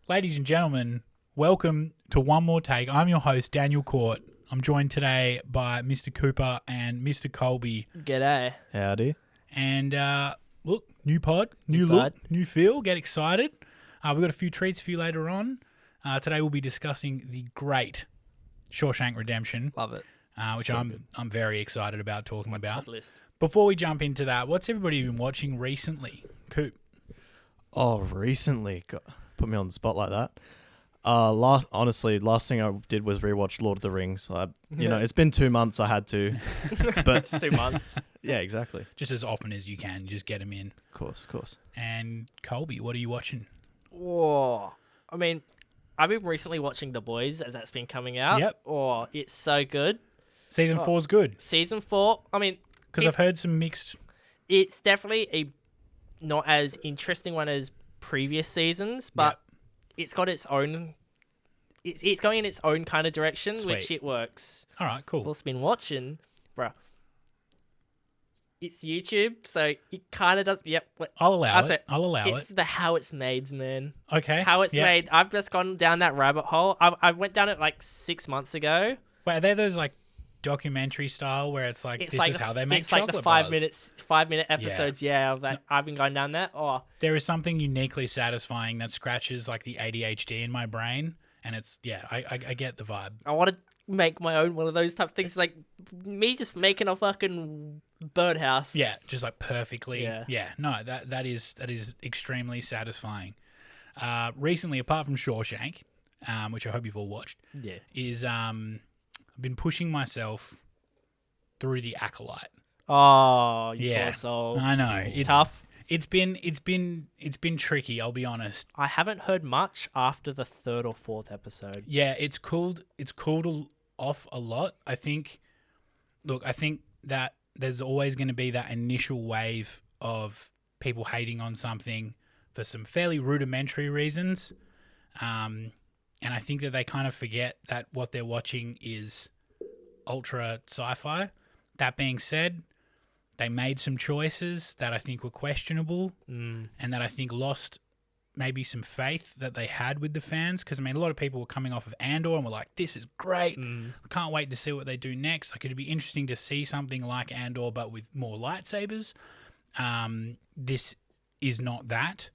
Ladies and gentlemen, welcome to One More Take. I'm your host, Daniel Court. I'm joined today by Mr. Cooper and Mr. Colby. G'day. Howdy. And look, new pod, new New look, pod. new feel. Get excited. We've got a few treats for you later on. Today we'll be discussing the great Shawshank Redemption, Love it. which So I'm very excited about talking My about. top list. Before we jump into that, what's everybody been watching recently? Coop. Oh, recently. God, put me on the spot like that. Last thing I did was rewatch Lord of the Rings. It's been 2 months. I had to, but It's 2 months. yeah, exactly. Just as often as you can, just get them in. Of course. And Colby, what are you watching? Whoa. I mean, I've been recently watching The Boys as that's been coming out. Yep. Oh, it's so good. Season 4's good. Season 4, I mean, Because I've heard some mixed. it's definitely a not as interesting one as previous seasons, but it's got its own... It's going in its own kind of direction, which Sweet. it works. All right, cool. Also been watching, bruh. It's YouTube, so it kind of does... Yep. I'll allow That's it. it. I'll allow It's it. the how it's made, man. Okay. How it's yeah. made. I've just gone down that rabbit hole. I went down it like 6 months ago. Wait, are they those like documentary style where it's like this is how they make it's like chocolate the 5 bars? minutes, 5 minute episodes. Yeah, of that I've been going down that. Oh, There is something uniquely satisfying that scratches like the ADHD in my brain, and it's I get the vibe. I want to make my own one of those type of things. Like me just making a fucking birdhouse. Yeah, just like perfectly. Yeah. No, that is extremely satisfying. Recently, apart from Shawshank, which I hope you've all watched, Yeah. is I've been pushing myself through The Acolyte. Oh, you Yeah. poor soul. I know it's Tough. It's been tricky. I'll be honest. I haven't heard much after the 3rd or 4th episode. Yeah, it's cooled off a lot. I think that there's always going to be that initial wave of people hating on something for some fairly rudimentary reasons. And I think that they kind of forget that what they're watching is ultra sci-fi. That being said, they made some choices that I think were questionable and that I think lost maybe some faith that they had with the fans. Because, I mean, a lot of people were coming off of Andor and were like, this is great. I can't wait to see what they do next. Like, it'd be interesting to see something like Andor but with more lightsabers. This is not that.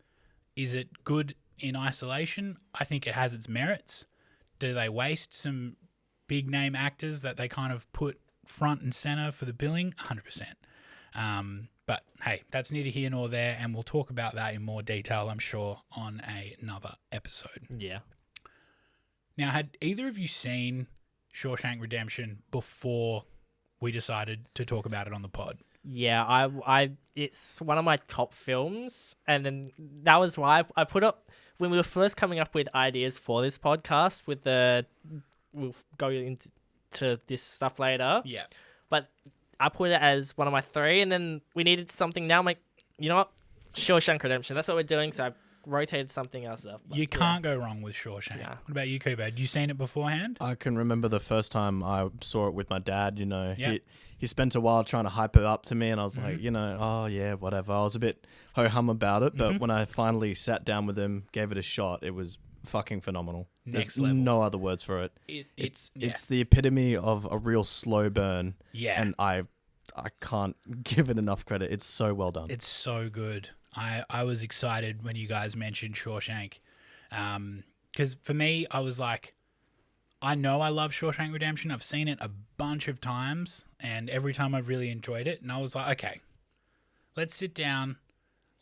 Is it good in isolation? I think it has its merits. Do they waste some big name actors that they kind of put front and center for the billing? 100%. But hey, that's neither here nor there, and we'll talk about that in more detail, I'm sure, on another episode. Yeah. Now, had either of you seen Shawshank Redemption before we decided to talk about it on the pod? Yeah, I it's one of my top films, and then that was why I put up when we were first coming up with ideas for this podcast. We'll go into this stuff later, Yeah. but I put it as one of my 3, and then we needed something. Now I'm like, you know what, Shawshank Redemption. That's what we're doing. So I've rotated something else up. But You can't go wrong with Shawshank. Yeah. What about you, Cooper? Had you seen it beforehand? I can remember the first time I saw it with my dad. Yeah. He spent a while trying to hype it up to me, and I was like, oh yeah, whatever. I was a bit ho-hum about it, but when I finally sat down with him, gave it a shot, it was fucking phenomenal. Next There's level. no other words for it. It's It's the epitome of a real slow burn. Yeah. And I can't give it enough credit. It's so well done. It's so good. I was excited when you guys mentioned Shawshank. Because for me, I was like, I know I love Shawshank Redemption. I've seen it a bunch of times, and every time I've really enjoyed it. And I was like, okay, let's sit down,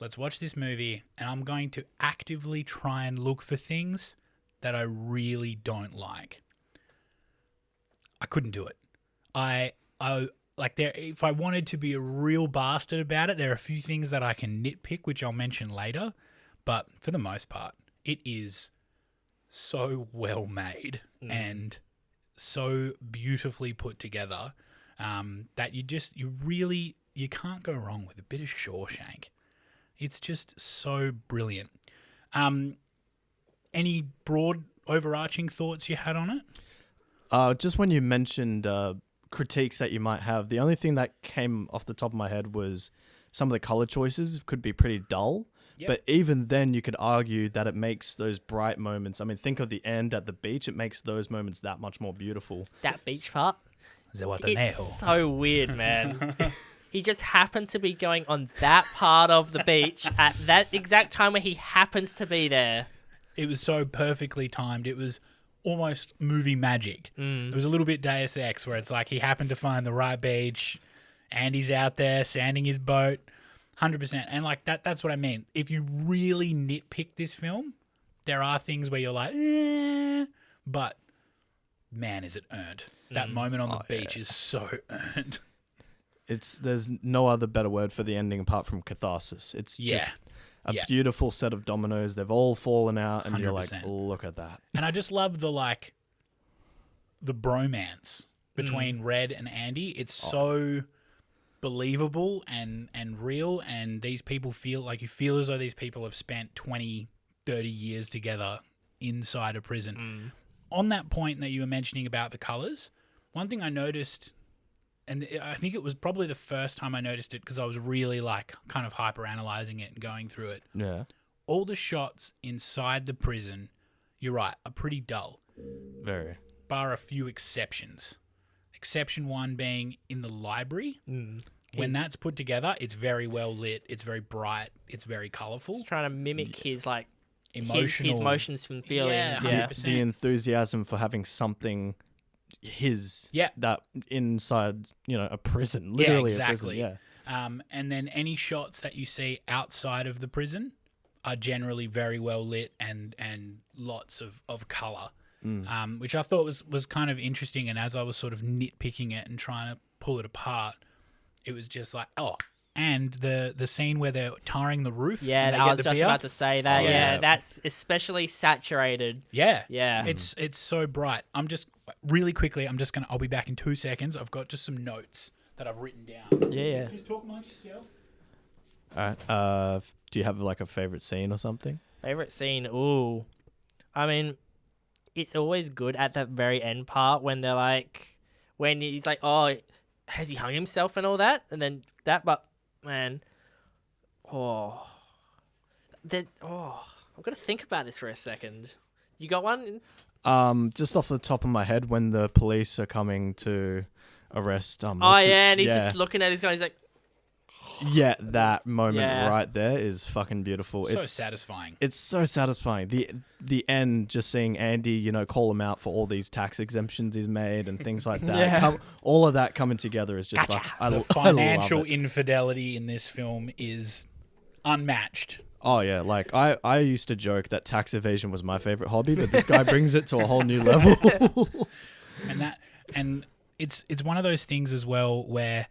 let's watch this movie, and I'm going to actively try and look for things that I really don't like. I couldn't do it. I like there. If I wanted to be a real bastard about it, there are a few things that I can nitpick, which I'll mention later. But for the most part, it is so well made and so beautifully put together that you can't go wrong with a bit of Shawshank. It's just so brilliant. Any broad overarching thoughts you had on it? Just when you mentioned critiques that you might have, the only thing that came off the top of my head was some of the color choices could be pretty dull. Yep. But even then, you could argue that it makes those bright moments. I mean, think of the end at the beach. It makes those moments that much more beautiful. That beach part. Zawataneo. It's so weird, man. He just happened to be going on that part of the beach at that exact time where he happens to be there. It was so perfectly timed. It was almost movie magic. It was a little bit Deus Ex, where it's like he happened to find the right beach, and he's out there sanding his boat, 100%. And like that's what I mean. If you really nitpick this film, there are things where you're like, but man, is it earned. That moment on the beach is so earned. There's no other better word for the ending apart from catharsis. It's just a beautiful set of dominoes. They've all fallen out, and 100%. You're like, look at that. And I just love the bromance between Red and Andy. It's so believable and real, and these people feel as though these people have spent 20, 30 years together inside a prison. On that point that you were mentioning about the colors, one thing I noticed, and I think it was probably the first time I noticed it because I was really kind of hyper analyzing it and going through it. Yeah. All the shots inside the prison, you're right, are pretty dull. Very. Bar a few exceptions. Exception one being in the library. When that's put together, it's very well lit. It's very bright. It's very colourful. He's trying to mimic his his emotional emotions and feelings. Yeah, The enthusiasm for having something that inside, a prison, literally exactly. a prison, and then any shots that you see outside of the prison are generally very well lit and lots of colour, which I thought was kind of interesting. And as I was sort of nitpicking it and trying to pull it apart, it was just like, and the scene where they're tarring the roof. Yeah, I was just about to say that. Yeah, that's especially saturated. Yeah. Yeah. It's so bright. Really quickly, I'll be back in 2 seconds. I've got just some notes that I've written down. Yeah. Just talk amongst yourself. All right. Do you have a favorite scene or something? Favorite scene? Ooh. I mean, it's always good at that very end part when they're when he's like, oh, has he hung himself and all that? And then that, but man, I've got to think about this for a second. You got one? Just off the top of my head, when the police are coming to arrest. And he's just looking at his guy. He's like, that moment right there is fucking beautiful. It's satisfying. It's so satisfying. The end, just seeing Andy, call him out for all these tax exemptions he's made and things like that. All of that coming together is just the financial infidelity in this film is unmatched. Oh yeah, I used to joke that tax evasion was my favorite hobby, but this guy brings it to a whole new level. and it's one of those things as well where,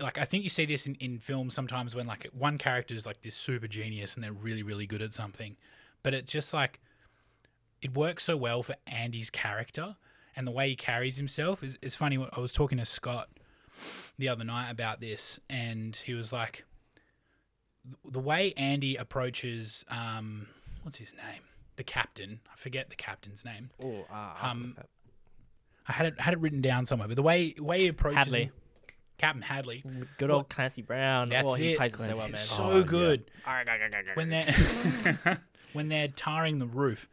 I think you see this in films sometimes when one character is this super genius and they're really, really good at something, but it's just it works so well for Andy's character and the way he carries himself is funny. I was talking to Scott the other night about this, and he was like, the way Andy approaches, what's his name? The captain. I forget the captain's name. I had it written down somewhere, but the way he approaches Hadley. Captain Hadley. Good old Clancy Brown. That's he it. plays it so well, man. So good. Yeah. When they're tarring the roof,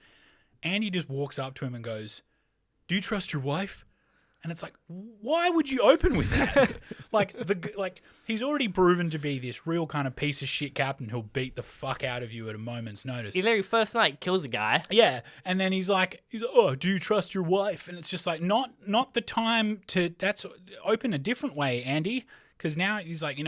Andy just walks up to him and goes, "Do you trust your wife?" And it's like, why would you open with that? He's already proven to be this real kind of piece of shit captain who'll beat the fuck out of you at a moment's notice. He literally first night kills a guy. Yeah, and then he's like, oh, do you trust your wife? And it's just not the time to. That's open a different way, Andy, because now he's like,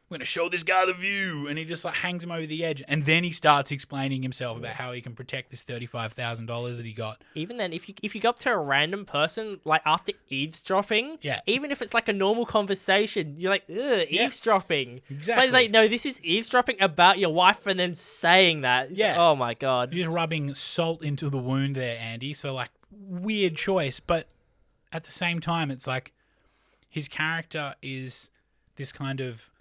we're going to show this guy the view. And he just hangs him over the edge. And then he starts explaining himself about how he can protect this $35,000 that he got. Even then, if you go up to a random person, after eavesdropping, even if it's a normal conversation, you're like, ugh, eavesdropping. Exactly. But no, this is eavesdropping about your wife and then saying that. It's oh my God. You're just rubbing salt into the wound there, Andy. So weird choice. But at the same time, it's his character is this kind of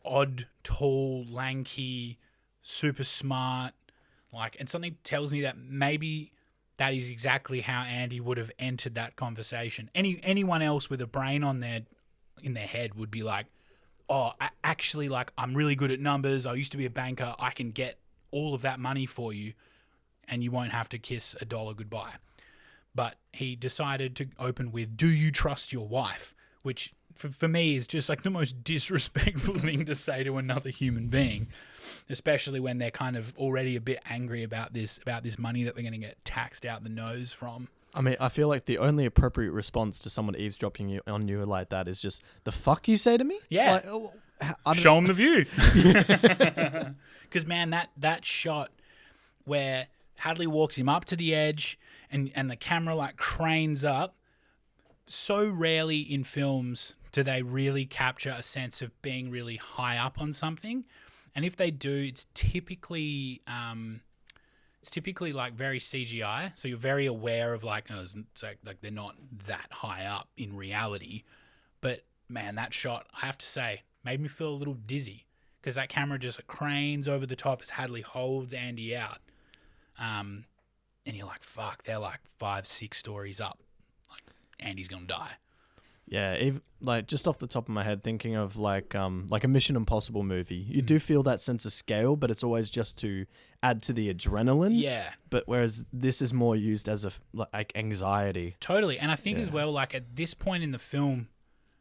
odd, tall, lanky, super smart, and something tells me that maybe that is exactly how Andy would have entered that conversation. Anyone else with a brain in their head would be like, oh, actually, like, I'm really good at numbers. I used to be a banker. I can get all of that money for you, and you won't have to kiss a dollar goodbye. But he decided to open with, do you trust your wife? Which, for me, is just like the most disrespectful thing to say to another human being, especially when they're kind of already a bit angry about this money that they're going to get taxed out the nose from. I mean, I feel like the only appropriate response to someone eavesdropping on you like that is just, the fuck you say to me? Yeah. Like, Show them the view. Because, man, that shot where Hadley walks him up to the edge and the camera, like, cranes up, so rarely in films do they really capture a sense of being really high up on something. And if they do, it's typically like very CGI. So you're very aware of like, it's like they're not that high up in reality. But man, that shot, I have to say, made me feel a little dizzy because that camera just cranes over the top as Hadley holds Andy out. And you're like, fuck, they're like 5-6 stories up. Like, Andy's going to die. Yeah, like just off the top of my head, thinking of like a Mission Impossible movie, you do feel that sense of scale, but it's always just to add to the adrenaline. Yeah. But whereas this is more used as like anxiety. Totally, and I think as well, like at this point in the film,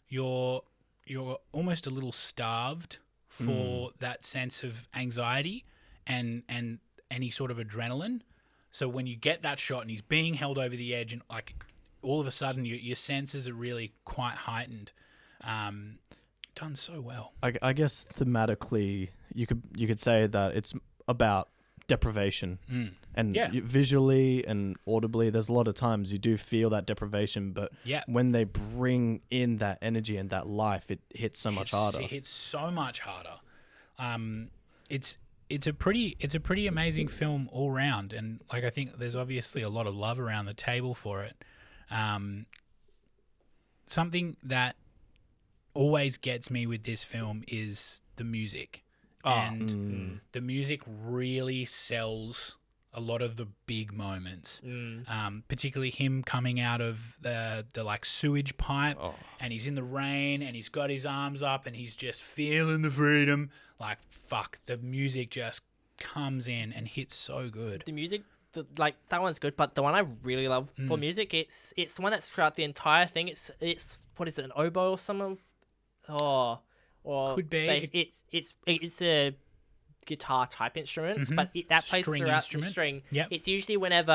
you're almost a little starved for that sense of anxiety and any sort of adrenaline. So when you get that shot and he's being held over the edge and like, all of a sudden your senses are really quite heightened. Done so well. I guess thematically you could say that it's about deprivation and visually and audibly there's a lot of times you do feel that deprivation, but when they bring in that energy and that life, it hits so much harder. It hits so much harder. It's a pretty amazing film all round, and like I think there's obviously a lot of love around the table for it. Something that always gets me with this film is the music. And the music really sells a lot of the big moments. Particularly him coming out of the like sewage pipe and he's in the rain and he's got his arms up and he's just feeling the freedom. Like, fuck, the music just comes in and hits so good. The music, like that one's good, but the one I really love for music, it's the one that's throughout the entire thing. It's what is it, an oboe or something? Or could be. It's a guitar type instrument, but that plays String throughout instrument. the string. Yep. It's usually whenever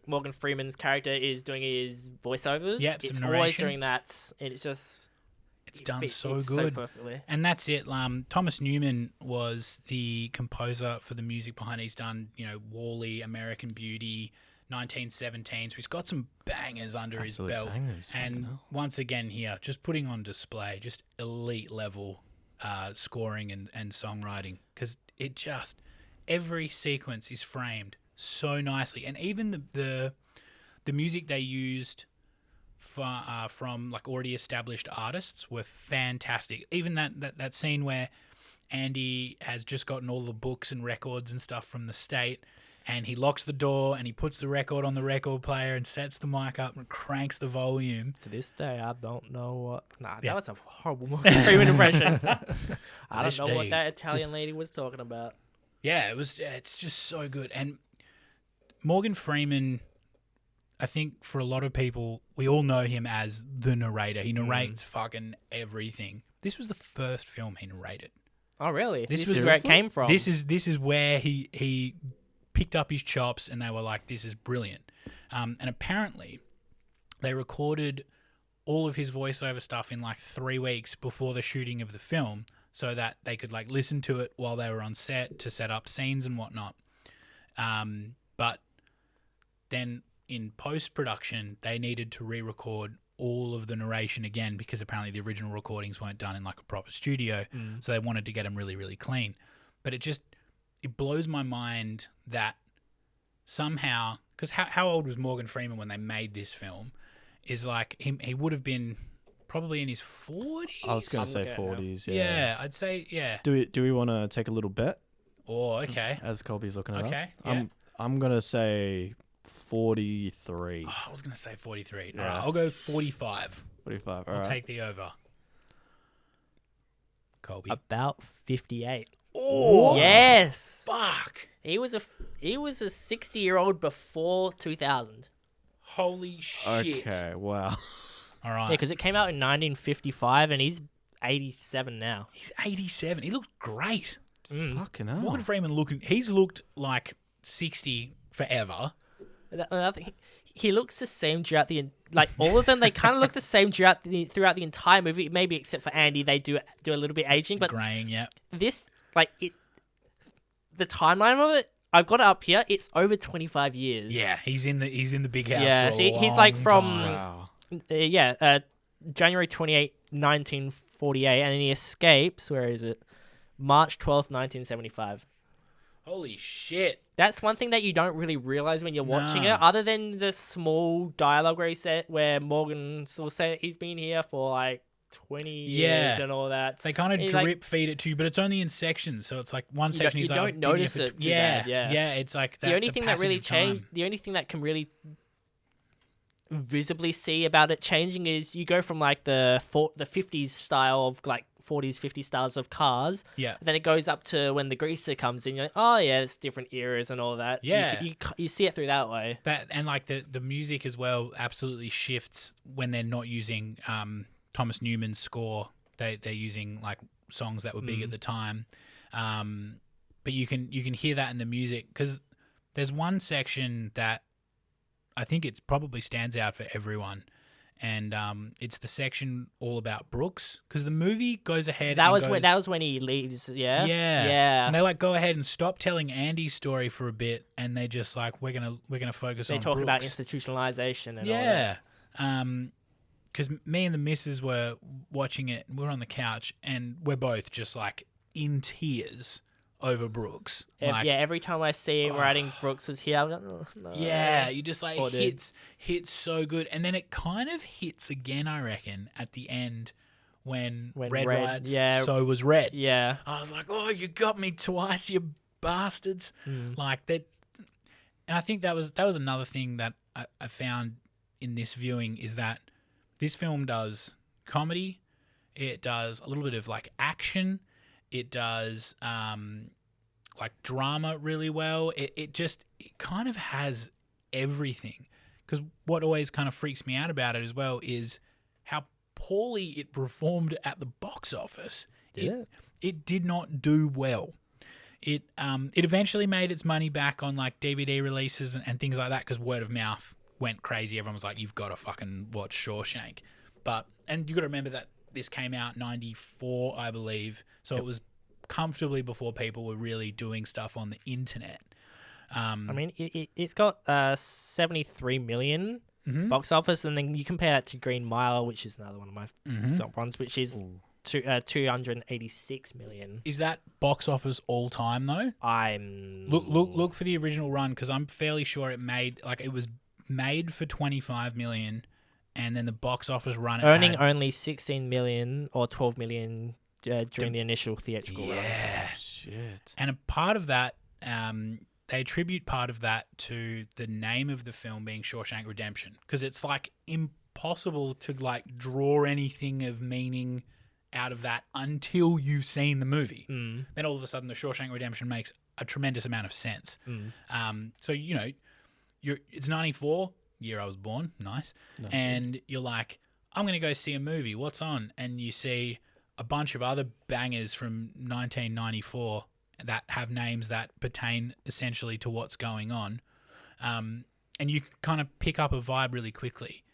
Morgan Freeman's character is doing his voiceovers. Yep, it's some always narration. doing that, and it's just done so it's good. so perfectly. And that's it. Thomas Newman was the composer for the music behind it. He's done, Wall-E, American Beauty, 1917. So he's got some bangers under his belt. And once again here, just putting on display, just elite level scoring and songwriting. Because it just, every sequence is framed so nicely. And even the music they used from like already established artists were fantastic. Even that scene where Andy has just gotten all the books and records and stuff from the state, and he locks the door and he puts the record on the record player and sets the mic up and cranks the volume. To this day, I don't know what. That was a horrible Freeman impression. I don't know what that Italian lady was talking about. Yeah, it's just so good. And Morgan Freeman, I think for a lot of people, we all know him as the narrator. He narrates fucking everything. This was the first film he narrated. Oh, really? This is where it came from. This is where he picked up his chops and they were like, this is brilliant. And apparently they recorded all of his voiceover stuff in like 3 weeks before the shooting of the film so that they could like listen to it while they were on set to set up scenes and whatnot. But then in post-production, they needed to re-record all of the narration again because apparently the original recordings weren't done in like a proper studio. So they wanted to get them really, really clean. But it blows my mind that somehow, because how old was Morgan Freeman when they made this film? Is like he would have been probably in his 40s. I was going to say 40s. Yeah, I'd say Do we want to take a little bet? Oh, okay. As Colby's looking it up. Okay. Yeah. I'm going to say 43. Oh, I was going to say 43. Yeah. All right, I'll go 45. 45. I'll take the over. Colby? About 58. Oh, yes. Fuck. He was a 60-year-old before 2000. Holy shit. Okay, wow. All right. Yeah, because it came out in 1955, and he's 87 now. He's 87. He looked great. Fucking hell. Morgan Freeman he's looked like 60 forever. I think he looks the same throughout all of them. They kind of look the same throughout the entire movie, maybe except for Andy. They do a little bit aging, but graying. Yeah. This the timeline of it. I've got it up here. It's over 25 years. Yeah, he's in the big house. Yeah, for a he's long like from time. January 28, 1948, and then he escapes. Where is it? March 12th, 1975. Holy shit. That's one thing that you don't really realize when you're watching it, other than the small dialogue where Morgan will say he's been here for like 20 years and all that. They kind of drip feed it to you, but it's only in sections, so it's like one section he's like, you don't notice it. Yeah, it's like that. The only thing that really changed, the only thing that can really visibly see about it changing is you go from like the 50s style of like 40s, 50s styles of cars. Yeah. Then it goes up to when the greaser comes in. You're like, oh yeah, it's different eras and all that. Yeah. You see it through that way. That and like the music as well absolutely shifts when they're not using Thomas Newman's score. They're using like songs that were big at the time. But you can hear that in the music because there's one section that I think it's probably stands out for everyone. And it's the section all about Brooks because the movie goes ahead. That was when he leaves. Yeah. And they like go ahead and stop telling Andy's story for a bit, and they just like we're gonna focus on. They talk Brooks. about institutionalization and all that. Because me and the missus were watching it, and we're on the couch, and we're both just like in tears over Brooks. Every time I see him writing Brooks was here, I'm like, oh, no. Yeah, you just like hits so good. And then it kind of hits again, I reckon, at the end when Red writes, so was Red. Yeah. I was like, oh, you got me twice, you bastards. Like that. And I think that was another thing that I found in this viewing is that this film does comedy. It does a little bit of like action. It does like drama really well. It kind of has everything. Because what always kind of freaks me out about it as well is how poorly it performed at the box office. It did not do well. It eventually made its money back on like DVD releases and things like that because word of mouth went crazy. Everyone was like, you've got to fucking watch Shawshank. And you got to remember that this came out 94, I believe. So it was comfortably before people were really doing stuff on the internet. I mean, it's got 73 million box office, and then you compare that to Green Mile, which is another one of my top ones, which is 286 million. Is that box office all time though? Look for the original run because I'm fairly sure it was made for 25 million. And then the box office run earning only 16 million or 12 million during the initial theatrical run. Yeah, shit. And a part of that, they attribute part of that to the name of the film being Shawshank Redemption because it's like impossible to like draw anything of meaning out of that until you've seen the movie. Then all of a sudden, the Shawshank Redemption makes a tremendous amount of sense. So it's 94. Year I was born, nice. And you're like, I'm going to go see a movie. What's on? And you see a bunch of other bangers from 1994 that have names that pertain essentially to what's going on. And you kind of pick up a vibe really quickly.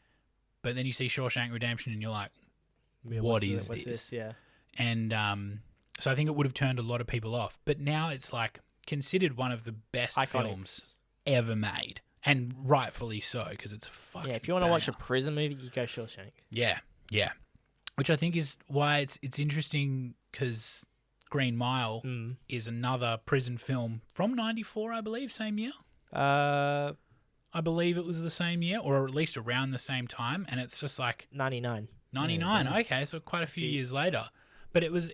But then you see Shawshank Redemption and you're like, what is this? Yeah. And so I think it would have turned a lot of people off. But now it's like considered one of the best films ever made. And rightfully so, because it's a fucking if you want to watch a prison movie, you go Shawshank. Yeah. Which I think is why it's interesting, because Green Mile is another prison film from 94, I believe, same year. I believe it was the same year, or at least around the same time, and it's just like 99. 99, okay, so quite a few years later. But it was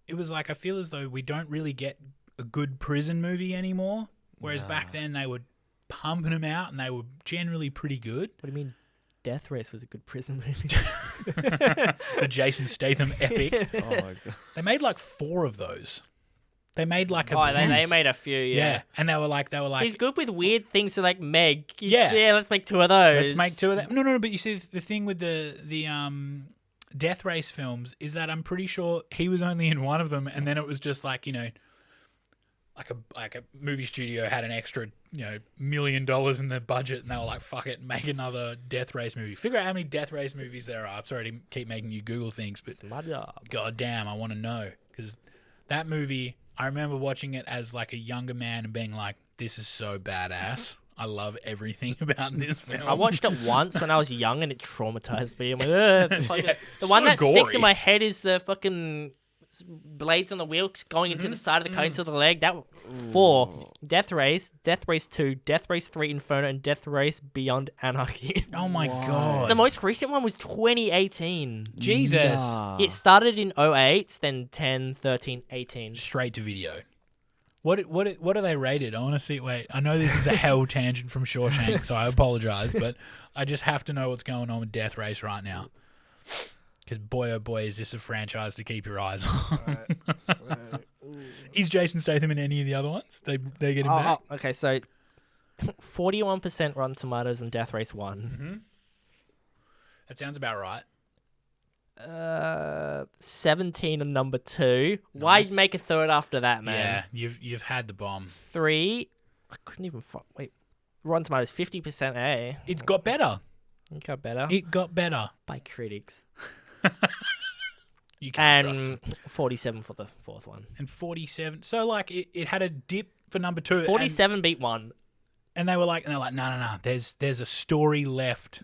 like, I feel as though we don't really get a good prison movie anymore. Whereas back then they were pumping them out and they were generally pretty good. What do you mean? Death Race was a good prison movie. The Jason Statham epic. Oh my god. They made like 4 of those. They made like they made a few, yeah. And they were like he's good with weird things to like Meg. Yeah. Let's make 2 of those. Let's make 2 of them. No, but you see the thing with the Death Race films is that I'm pretty sure he was only in one of them, and then it was just like, you know, like a movie studio had an extra, you know, $1 million in their budget, and they were like, fuck it, make another Death Race movie. Figure out how many Death Race movies there are. I'm sorry to keep making you Google things, but it's my job. God damn, I want to know, because that movie, I remember watching it as like a younger man and being like, this is so badass. I love everything about this film. I watched it once when I was young and it traumatized me. I'm like, the one that gory. sticks in my head is the fucking blades on the wheels going into the side of the car, into the leg. That 4, Death Race, Death Race 2, Death Race 3 Inferno, and Death Race Beyond Anarchy. Oh my God. The most recent one was 2018. Jesus. Nah. It started in 08, then 10, 13, 18. Straight to video. What are they rated? I want to see. Wait, I know this is a hell tangent from Shawshank, so I apologize, but I just have to know what's going on with Death Race right now. Because boy, oh boy, is this a franchise to keep your eyes on. Is Jason Statham in any of the other ones? They get him back? Okay, so 41% Rotten Tomatoes on Death Race 1. Mm-hmm. That sounds about right. 17 on number 2. Nice. Why make a third after that, man? Yeah, you've had the bomb. 3. I couldn't even wait. Rotten Tomatoes 50%. It got better. It got better. It got better by critics. You can't and trust them. 47 for the 4th one. And 47. So like it had a dip for number 2. 47 beat 1. And they're like, no. There's a story left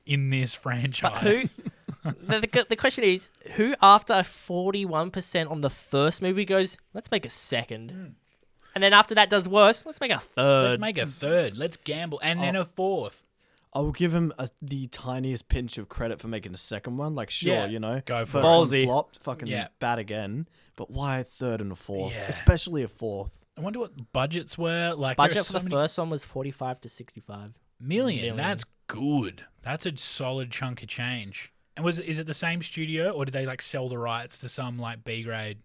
in this franchise. But who? the question is, who after a 41% on the first movie goes, let's make a second, and then after that does worse, let's make a third. Let's make a third. Let's gamble, and then a 4th. I'll give him the tiniest pinch of credit for making a second one. Like, sure, you know, go for first Ballsy. one flopped, fucking bad again. But why a 3rd and a 4th, Yeah. especially a 4th? I wonder what budgets were. Like budget for the first one was 45 to 65 million. That's good. That's a solid chunk of change. And is it the same studio, or did they like sell the rights to some like B grade?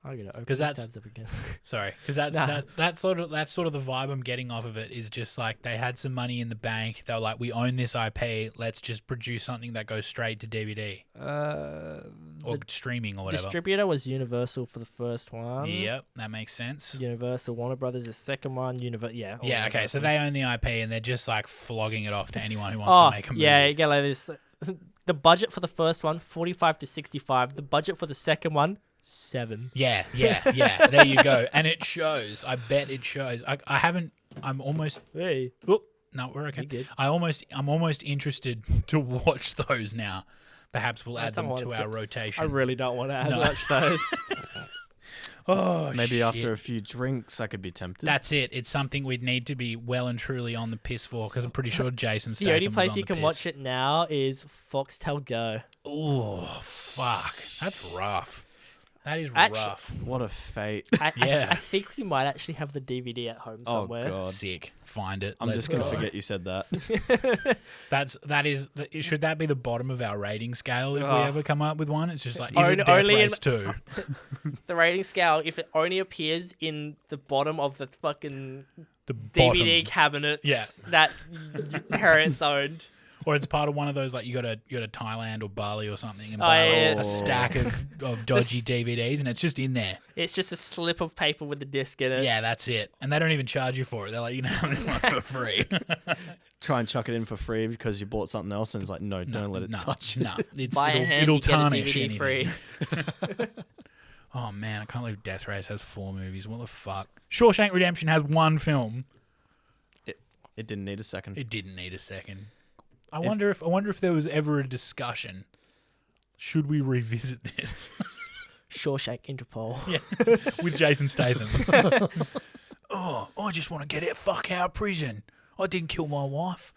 I'm gonna open Because these tabs up again. Sorry, because that's sort of the vibe I'm getting off of it. Is just like they had some money in the bank. They were like, we own this IP. Let's just produce something that goes straight to DVD or streaming or whatever. Distributor was Universal for the first one. Yep, that makes sense. Universal, Warner Brothers, the second one. Yeah, okay. Universal. So they own the IP and they're just like flogging it off to anyone who wants to make a movie. Yeah, you get like this. The budget for the first one, 45 to 65. The budget for the second one, 7. Yeah. There you go. And it shows. I bet it shows. I haven't. I'm almost. Hey. Oh, no, we're okay. Good. I'm almost interested to watch those now. Perhaps we'll add them to our rotation. I really don't want to watch those. Oh, maybe shit. after a few drinks, I could be tempted. That's it. It's something we'd need to be well and truly on the piss for, because I'm pretty sure Jason Statham The only was place on you the can piss. watch it now is Foxtel Go. Oh, fuck. That's rough. That is rough. What a fate. I think we might actually have the DVD at home somewhere. Oh, God. Sick. Find it. I'm Let's just going to go. forget you said that. Should that be the bottom of our rating scale if we ever come up with one? It's just like, is it Death only Race 2? The rating scale, if it only appears in the bottom of the fucking The DVD bottom. cabinets that your parents owned. Or it's part of one of those, like, you go to Thailand or Bali or something and buy a stack of dodgy DVDs, and it's just in there. It's just a slip of paper with the disc in it. Yeah, that's it. And they don't even charge you for it. They're like, you can have this one for free. Try and chuck it in for free because you bought something else, and it's like, no, don't let it touch it. No, Buy a hand, it'll you get a tarnish DVD anything. free. Oh, man, I can't believe Death Race has 4 movies. What the fuck? Shawshank Redemption has 1 film. It didn't need a second. It didn't need a second. I wonder if there was ever a discussion. Should we revisit this? Shawshank Interpol. Yeah, with Jason Statham. I just want to get it fuck out of prison. I didn't kill my wife.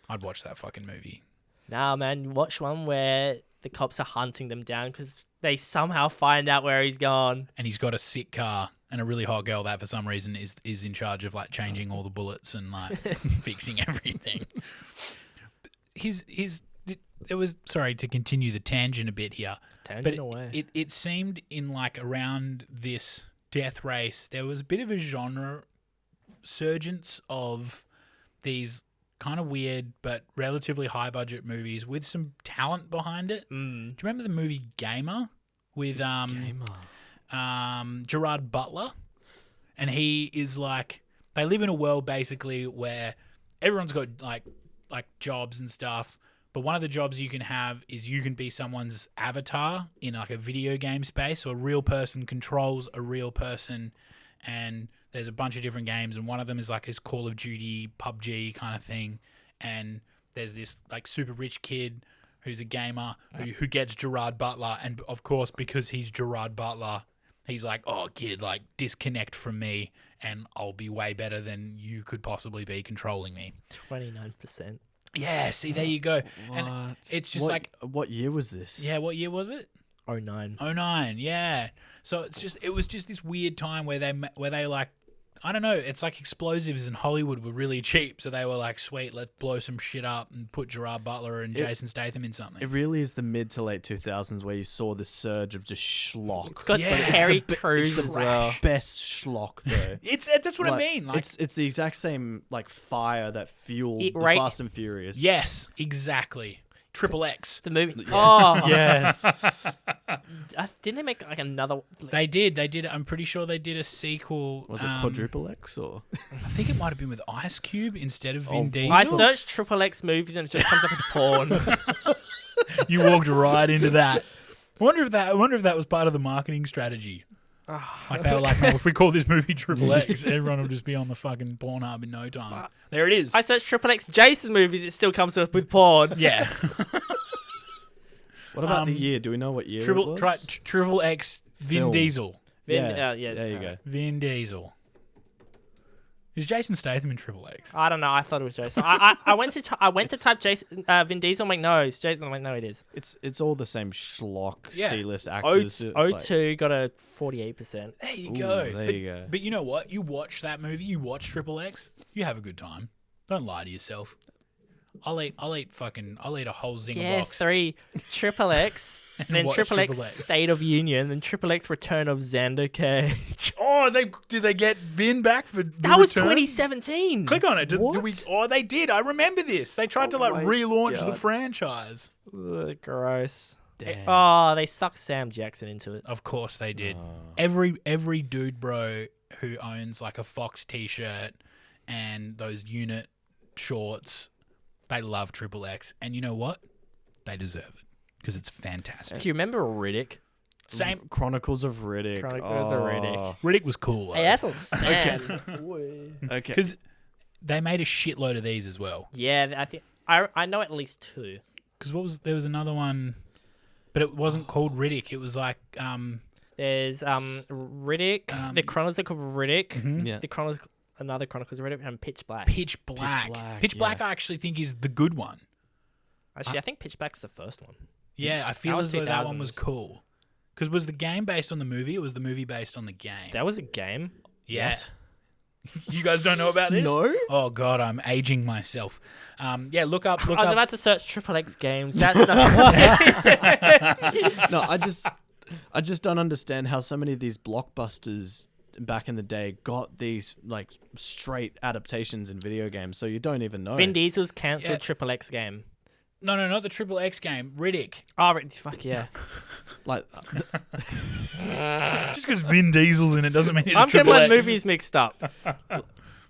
I'd watch that fucking movie. Nah, man, you watch one where the cops are hunting them down because they somehow find out where he's gone. And he's got a sick car and a really hot girl that for some reason is in charge of like changing all the bullets and like fixing everything. sorry to continue the tangent a bit here. Tangent away. It seemed in like around this death race, there was a bit of a genre surgence of these kind of weird but relatively high budget movies with some talent behind it. Do you remember the movie Gamer with Gerard Butler? And he is like, they live in a world basically where everyone's got like jobs and stuff, but one of the jobs you can have is you can be someone's avatar in like a video game space. So a real person controls a real person, and there's a bunch of different games, and one of them is like his Call of Duty, PUBG kind of thing. And there's this like super rich kid who's a gamer who gets Gerard Butler, and of course because he's Gerard Butler, he's like, oh kid, like disconnect from me, and I'll be way better than you could possibly be controlling me. 29%. Yeah, see, there you go. What? And it's just what year was this? Yeah, what year was it? 09. 09, yeah. So it was just this weird time where they like, I don't know, it's like explosives in Hollywood were really cheap, so they were like, sweet, let's blow some shit up and put Gerard Butler and Jason Statham in something. It really is the mid to late 2000s where you saw this surge of just schlock. It's got Terry Crews as well. Best schlock though. That's what I mean. Like, it's the exact same like fire that fueled the Fast and Furious. Yes, exactly. Triple X. The movie. Yes. Oh, Yes. didn't they make like another? They did. I'm pretty sure they did a sequel. Was it Quadruple X or? I think it might have been with Ice Cube instead of Vin Diesel. I searched Triple X movies and it just comes up with porn. You walked right into that. I wonder if that was part of the marketing strategy. Like they were like, no, if we call this movie Triple X, everyone will just be on the fucking Pornhub in no time. There it is. I searched Triple X Jason movies, it still comes up with porn. Yeah. What about the year? Do we know what year it was? Triple X Vin Film. Diesel. Yeah, there you go. Vin Diesel. Is Jason Statham in Triple X? I don't know. I thought it was Jason. I went to type Jason Vin Diesel. I'm like, no, it's Jason. I'm like, no, it is. It's all the same schlock Yeah. C-list actors. O2 got a 48%. There you go. There you go. But you know what? You watch that movie, you watch Triple X, you have a good time. Don't lie to yourself. I'll eat a whole zinger Yeah, box. 3 Triple X, then watch Triple X Triple X. State of Union, then Triple X Return of Xander Cage. Oh, did they get Vin back for the That was return? 2017. Click on it. Do What? we? Oh, they did. I remember this. They tried to my relaunch the God. franchise. Ugh, gross. Damn. Oh, they sucked Sam Jackson into it. Of course they did. Every dude bro who owns like a Fox t-shirt and those unit shorts, they love Triple X. And you know what? They deserve it because it's fantastic. Do you remember Riddick? Same. Chronicles of Riddick. Chronicles of Riddick. Riddick was cool. Hey, that's a stand. Okay. Because they made a shitload of these as well. Yeah, I think I know at least 2. Because there was another one, but it wasn't called Riddick. It was like There's Riddick, the Chronicles of Riddick, Yeah. the another Chronicles of Riddick, and Pitch Black. Pitch Black. Pitch Black, yeah. I actually think is the good one. Actually, I think Pitch Black's the first one. Yeah, I feel That was as though that one 2000s. was cool. Because was the game based on the movie, or was the movie based on the game? That was a game. Yeah. What? You guys don't know about this? No. Oh god, I'm aging myself. Yeah, look up. I was about to search Triple X games. That's not. No, I just don't understand how so many of these blockbusters back in the day got these like straight adaptations in video games, so you don't even know. Vin Diesel's cancelled Yeah. Triple X game. No, not the Triple X game. Riddick. Oh, fuck yeah. Like, Just because Vin Diesel's in it doesn't mean it's I'm getting Triple my X. movies mixed up.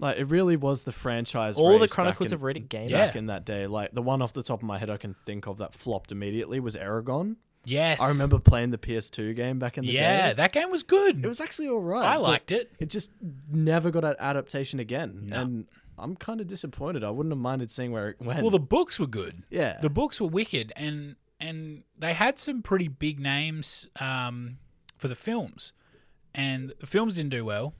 like it really was the franchise. All the race Chronicles back of Riddick games. back in that day. Like the one off the top of my head I can think of that flopped immediately was Aragon. Yes. I remember playing the PS2 game back in the day. Yeah, that game was good. It was actually all right. I but liked it. It just never got an adaptation again. No. And I'm kind of disappointed. I wouldn't have minded seeing where it went. Well, the books were good. yeah. The books were wicked, and they had some pretty big names for the films, and the films didn't do well.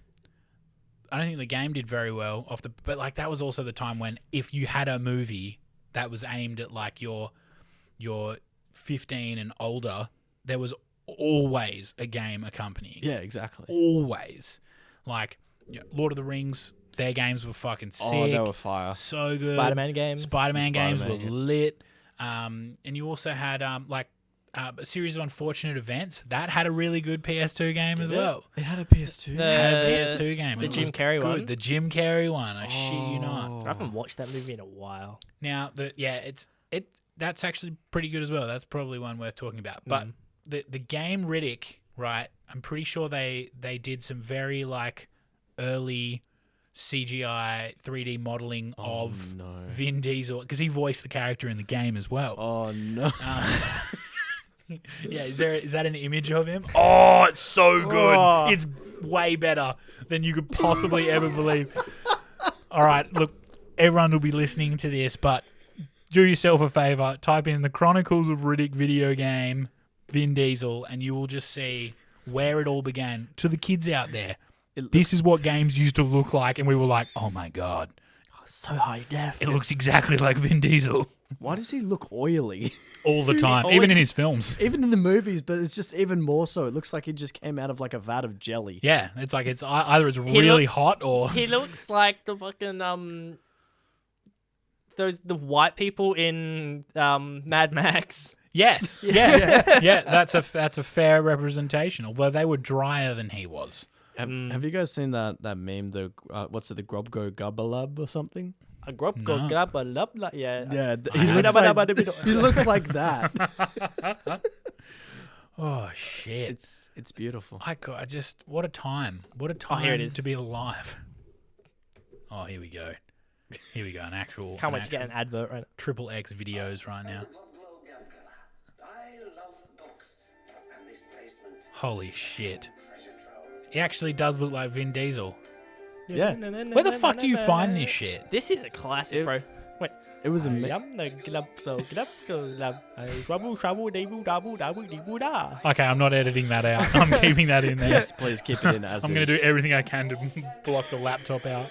I don't think the game did very well but like that was also the time when if you had a movie that was aimed at like your 15 and older, there was always a game accompanying. Yeah, exactly. Always. Like Lord of the Rings, their games were fucking sick. Oh, they were fire. So good. Spider-Man games. Spider-Man games were Spider-Man, yeah. lit. And you also had a series of unfortunate events that had a really good PS2 game as well. It had a PS2. It had a PS2 game. The It Jim was Carrey good. one. The Jim Carrey one. I shit you not. I haven't watched that movie in a while. Now, that's actually pretty good as well. That's probably one worth talking about. But the game Riddick, right? I'm pretty sure they did some very early CGI 3D modeling of Vin Diesel because he voiced the character in the game as well. Oh no. Yeah, is that an image of him? Oh, it's so good. Oh. It's way better than you could possibly ever believe. All right, look, everyone will be listening to this, but do yourself a favor, type in the Chronicles of Riddick video game Vin Diesel, and you will just see where it all began. To the kids out there, this is what games used to look like, and we were like, oh my God. So high def. It looks exactly like Vin Diesel. Why does he look oily? All the time, even in his films. Even in the movies, but it's just even more so. It looks like he just came out of a vat of jelly. Yeah, it's either it's really hot or... He looks like the fucking, the white people in Mad Max. Yes, yeah. That's a fair representation. Although they were drier than he was. Have you guys seen that meme? The what's it? The Grobgo Gubbalub or something? A Grobgo Gubbalub? Yeah. Yeah. He looks like that. Oh shit! It's beautiful. What a time! What a time here it is. to be alive. Oh, here we go. An actual. Can't wait to get an advert right now. Triple X videos right now. Holy shit! He actually does look like Vin Diesel. Yeah. Where the fuck do you find this shit? This is a classic, bro. Wait. It was amazing. Okay, I'm not editing that out. I'm keeping that in there. Yes, please keep it in as I'm going to do everything I can to block the laptop out.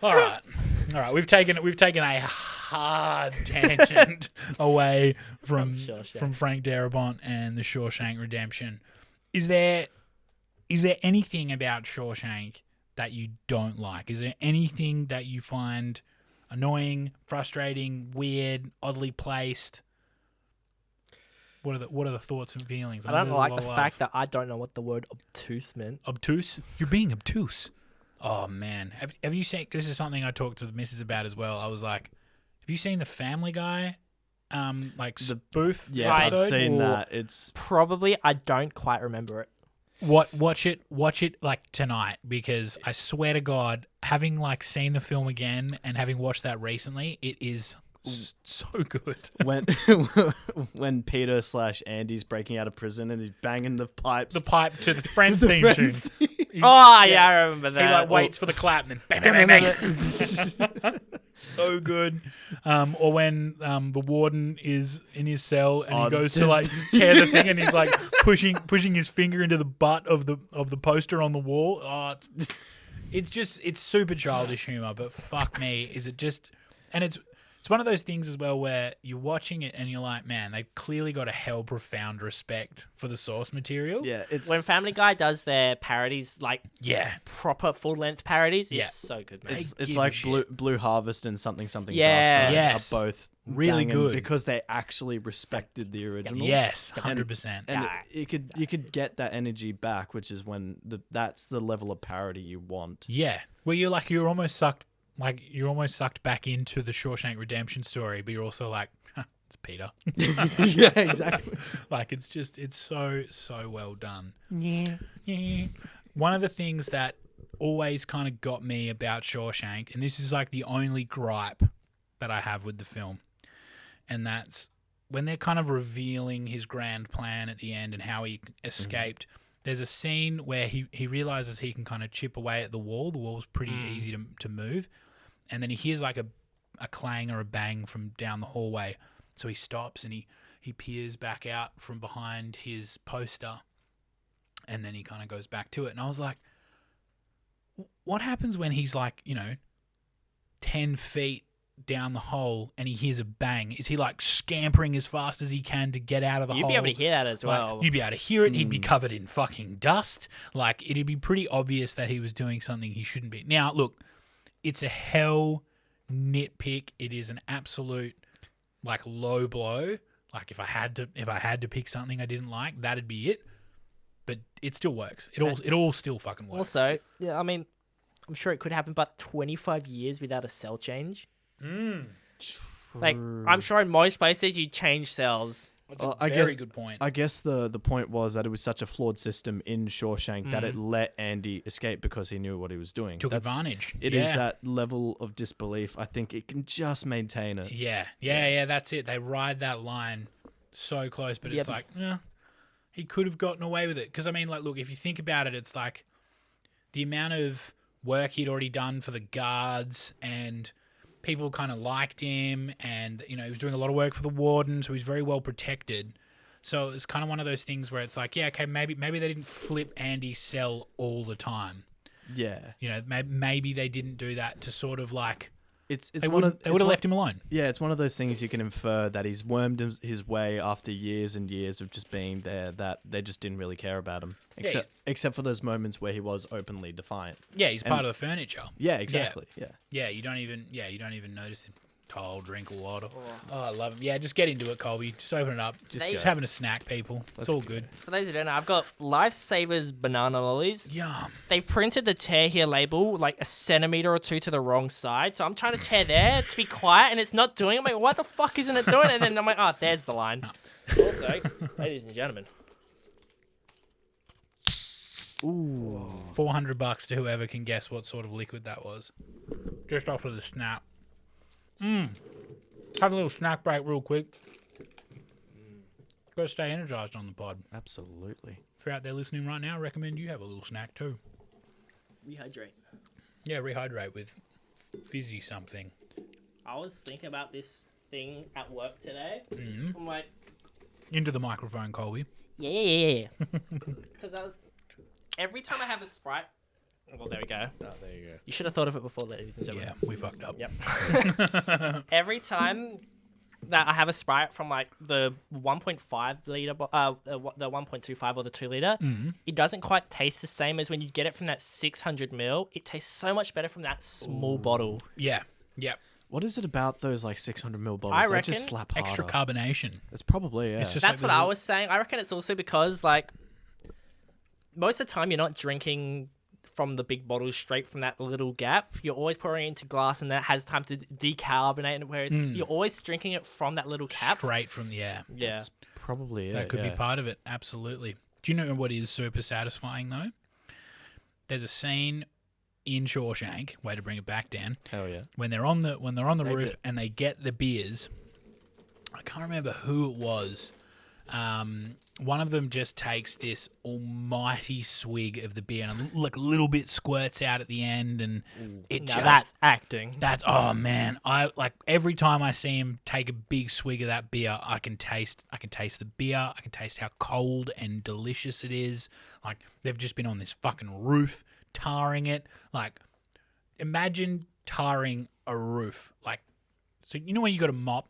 All right. We've taken a hard tangent away from Frank Darabont and the Shawshank Redemption. Is there anything about Shawshank that you don't like? Is there anything that you find annoying, frustrating, weird, oddly placed? What are the thoughts and feelings? I don't like the fact that I don't know what the word obtuse meant. Obtuse? You're being obtuse. Oh man, have you seen? This is something I talked to the missus about as well. I was like, have you seen the Family Guy, spoof? Yeah, episode? I've seen that. It's probably I don't quite remember it. Watch it tonight, because I swear to God, having seen the film again and having watched that recently, it is so good. when Peter / Andy's breaking out of prison and he's banging the pipe to the Friends theme tune. I remember that. He waits for the clap and then bang, bang, bang. So good. Or when the warden is in his cell and he goes to tear the thing and he's pushing his finger into the butt of the poster on the wall. Oh, it's super childish humor, but fuck me, is it just? And it's one of those things as well where you're watching it and you're like, man, they've clearly got a hell profound respect for the source material. Yeah, it's when Family Guy does their parodies, proper full length parodies. It's so good, man. It's like Blue Harvest and something Dark Side are both really good because they actually respected the originals. Yes, 100%. And you could get that energy back, which is when that's the level of parody you want. Yeah, where you're almost sucked. You're almost sucked back into the Shawshank Redemption story, but you're also like, it's Peter. Yeah, exactly. It's so well done. Yeah. One of the things that always kind of got me about Shawshank, and this is the only gripe that I have with the film, and that's when they're kind of revealing his grand plan at the end and how he escaped. There's a scene where he realizes he can kind of chip away at the wall. The wall's pretty easy to move. And then he hears a clang or a bang from down the hallway. So he stops and he peers back out from behind his poster. And then he kind of goes back to it. And I was like, what happens when he's 10 feet down the hole and he hears a bang? Is he scampering as fast as he can to get out of the hole? You'd be able to hear that as well. You'd be able to hear it. He'd be covered in fucking dust. It'd be pretty obvious that he was doing something he shouldn't be. Now, look, it's a hell nitpick. It is an absolute like low blow. Like if I had to pick something I didn't like, that'd be it. But it still works. It all still fucking works. Also, yeah, I mean, I'm sure it could happen, but 25 years without a cell change. Like, I'm sure in most places you change cells. That's a very good point. I guess the point was that it was such a flawed system in Shawshank that it let Andy escape because he knew what he was doing. Took advantage. It is that level of disbelief. I think it can just maintain it. Yeah, that's it. They ride that line so close, but it's like, he could have gotten away with it. Because, I mean, like, look, if you think about it, it's like the amount of work he'd already done for the guards and people kind of liked him, and he was doing a lot of work for the warden, so he's very well protected. So it's kind of one of those things where it's like, yeah, okay, maybe they didn't flip Andy's cell all the time. Yeah, maybe they didn't do that to sort of like they would have left him alone. Yeah, it's one of those things you can infer that he's wormed his way after years and years of just being there, that they just didn't really care about him, except for those moments where he was openly defiant. Yeah, he's part of the furniture. Yeah, exactly. Yeah, you don't even notice him. Cold, drink a water. Oh, I love him. Yeah, just get into it, Colby. Just open it up. Just having a snack, people. It's all good. For those who don't know, I've got Lifesavers banana lollies. Yum. They printed the tear here label like a centimeter or two to the wrong side, so I'm trying to tear there to be quiet, and it's not doing it. I'm like, what the fuck isn't it doing? And then I'm like, oh, there's the line. No. Also, ladies and gentlemen. Ooh. $400 to whoever can guess what sort of liquid that was. Just off of the snap. Have a little snack break real quick. Got to stay energized on the pod. Absolutely. If you're out there listening right now, I recommend you have a little snack too. Rehydrate. Yeah, rehydrate with fizzy something. I was thinking about this thing at work today. I'm like... Into the microphone, Colby. Yeah. Because every time I have a Sprite... Well, there we go. Oh, there you go. You should have thought of it before, ladies and gentlemen. Yeah, we fucked up. Yep. Every time that I have a Sprite from like the 1.5 liter, the 1.25 or the 2 liter, it doesn't quite taste the same as when you get it from that 600 ml. It tastes so much better from that small bottle. Yeah. Yep. What is it about those like 600 ml bottles? I reckon they just slap harder. Extra carbonation. It's probably, yeah. It's just That's what I was saying. I reckon it's also because like most of the time you're not drinking from the big bottles straight from that little gap. You're always pouring it into glass, and that has time to decarbonate, whereas you're always drinking it from that little cap. Straight from the air. Yeah. That's probably That could be part of it, absolutely. Do you know what is super satisfying, though? There's a scene in Shawshank, way to bring it back, Dan. Hell yeah. When they're on the roof and they get the beers. I can't remember who it was. One of them just takes this almighty swig of the beer, and like a little bit squirts out at the end, and that's acting. Oh man, I like every time I see him take a big swig of that beer, I can taste the beer. I can taste how cold and delicious it is. Like they've just been on this fucking roof, tarring it. Like imagine tarring a roof. Like, so you know when you got a mop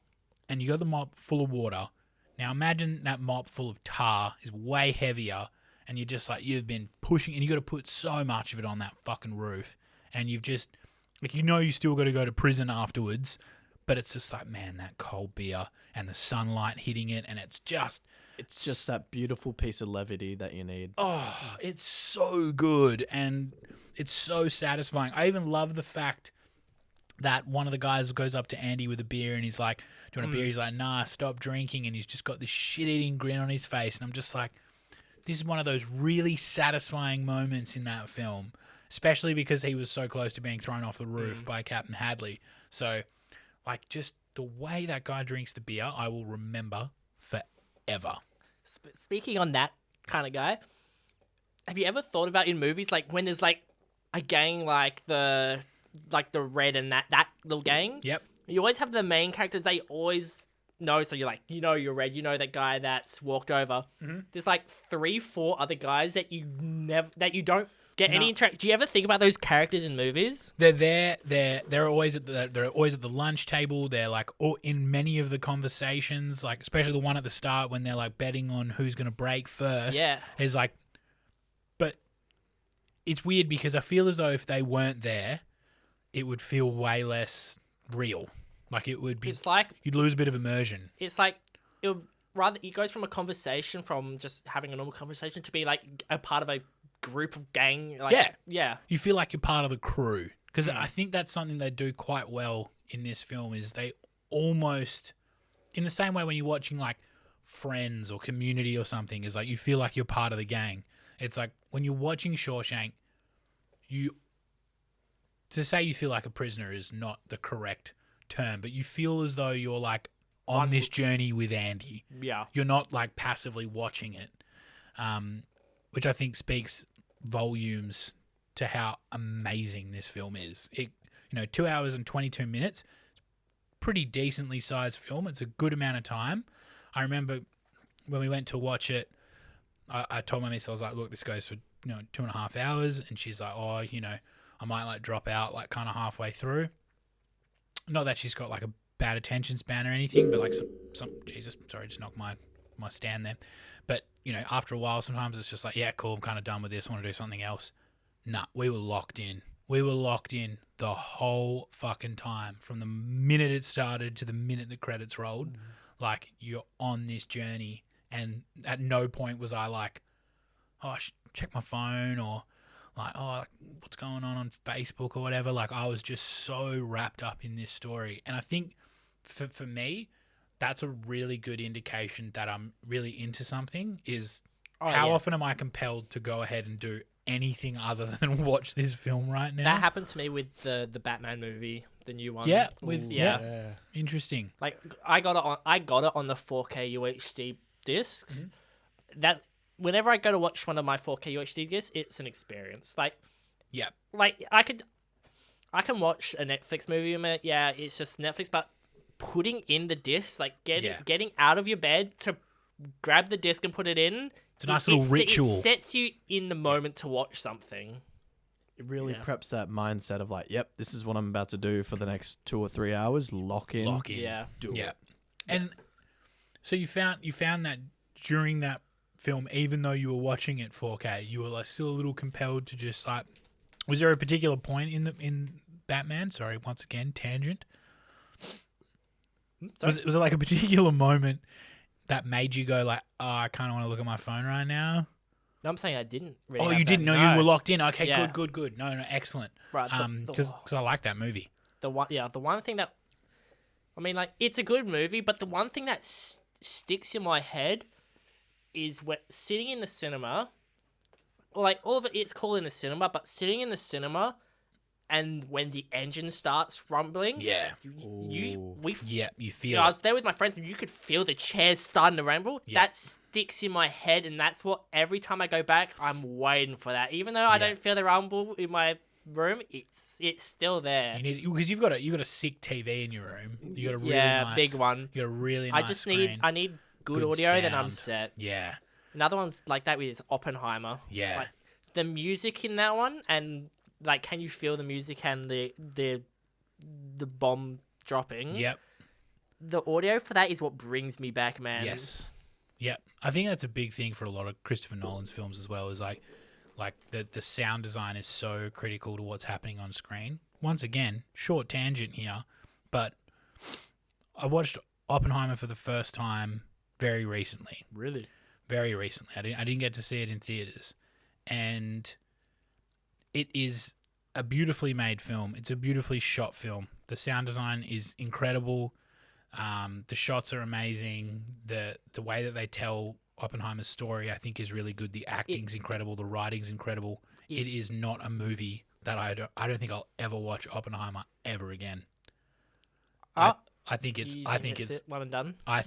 and you got the mop full of water. Now imagine that mop full of tar is way heavier, and you're just like, you've been pushing, and you got to put so much of it on that fucking roof, and you've just, like, you still got to go to prison afterwards, but it's just like, man, that cold beer and the sunlight hitting it, and it's just that beautiful piece of levity that you need. Oh, it's so good, and it's so satisfying. I even love the fact that one of the guys goes up to Andy with a beer, and he's like, do you want a beer? He's like, nah, stop drinking. And he's just got this shit-eating grin on his face. And I'm just like, this is one of those really satisfying moments in that film, especially because he was so close to being thrown off the roof by Captain Hadley. So, like, just the way that guy drinks the beer, I will remember forever. Speaking on that kind of guy, have you ever thought about in movies, like, when there's, like, a gang like the Red and that little gang? Yep. You always have the main characters they always know, so you're like, you're Red, that guy that's walked over. There's like 3-4 other guys that you don't get any interaction. Do you ever think about those characters in movies? They're there. They're always at the lunch table. They're like in many of the conversations, like especially the one at the start when they're like betting on who's gonna break first. Yeah. Is like, but it's weird because I feel as though if they weren't there, it would feel way less real. Like it would be. It's like you'd lose a bit of immersion. It's like it goes from a conversation from just having a normal conversation to be like a part of a group of gang. Like, yeah. You feel like you're part of the crew, because I think that's something they do quite well in this film. Is they almost, in the same way when you're watching like Friends or Community or something, is like you feel like you're part of the gang. It's like when you're watching Shawshank, to say you feel like a prisoner is not the correct term, but you feel as though you're like on this journey with Andy. Yeah. You're not like passively watching it, which I think speaks volumes to how amazing this film is. 2 hours and 22 minutes, pretty decently sized film. It's a good amount of time. I remember when we went to watch it, I told my miss, I was like, look, this goes for 2.5 hours, and she's like, oh, I might like drop out like kind of halfway through. Not that she's got like a bad attention span or anything, but like some Jesus, sorry, just knocked my stand there. But after a while, sometimes it's just like, yeah, cool, I'm kind of done with this, I want to do something else. Nah, we were locked in. We were locked in the whole fucking time, from the minute it started to the minute the credits rolled. Like, you're on this journey, and at no point was I like, oh, I should check my phone, or like, oh, what's going on Facebook or whatever. Like, I was just so wrapped up in this story. And I think for me, that's a really good indication that I'm really into something, is how often am I compelled to go ahead and do anything other than watch this film right now. That happened to me with the Batman movie, the new one. Yeah, interesting. Like I got it on the 4K UHD disc. That whenever I go to watch one of my 4K UHD discs, it's an experience. Like I can watch a Netflix movie. It's just Netflix, but putting in the disc, like getting out of your bed to grab the disc and put it in. It's a nice little ritual. It sets you in the moment to watch something. It really preps that mindset of like, yep, this is what I'm about to do for the next 2 or 3 hours. Lock in. Yeah. Do it. And so you found that during that film, even though you were watching it 4K, you were like still a little compelled to just like. Was there a particular point in Batman? Sorry, once again, tangent. Was it like a particular moment that made you go like, oh, I kind of want to look at my phone right now? No, I'm saying I didn't. Really You didn't know you were locked in. Okay, good. No, excellent. Right, because I like that movie. The one thing that, I mean, like, it's a good movie, but the one thing that sticks in my head is when sitting in the cinema, like all of it's cool in the cinema, but sitting in the cinema. And when the engine starts rumbling, you feel. I was there with my friends, and you could feel the chairs starting to rumble. Yeah. That sticks in my head, and that's what every time I go back, I'm waiting for that. Even though I don't feel the rumble in my room, it's still there. Because you've got a sick TV in your room. You got a really nice, big one. You got a really nice screen. I need good audio, sound. Then I'm set. Yeah. Another one's like that is Oppenheimer. Yeah. Like, the music in that one, and like, can you feel the music and the bomb dropping? Yep. The audio for that is what brings me back, man. Yes. Yep. I think that's a big thing for a lot of Christopher Nolan's films as well, is like the sound design is so critical to what's happening on screen. Once again, short tangent here, but I watched Oppenheimer for the first time very recently. Really? Very recently. I didn't get to see it in theaters. And it is a beautifully made film. It's a beautifully shot film. The sound design is incredible. The shots are amazing. The way that they tell Oppenheimer's story, I think, is really good. The acting's incredible. The writing's incredible. It is not a movie that I don't think I'll ever watch Oppenheimer ever again. I think it's one and done. I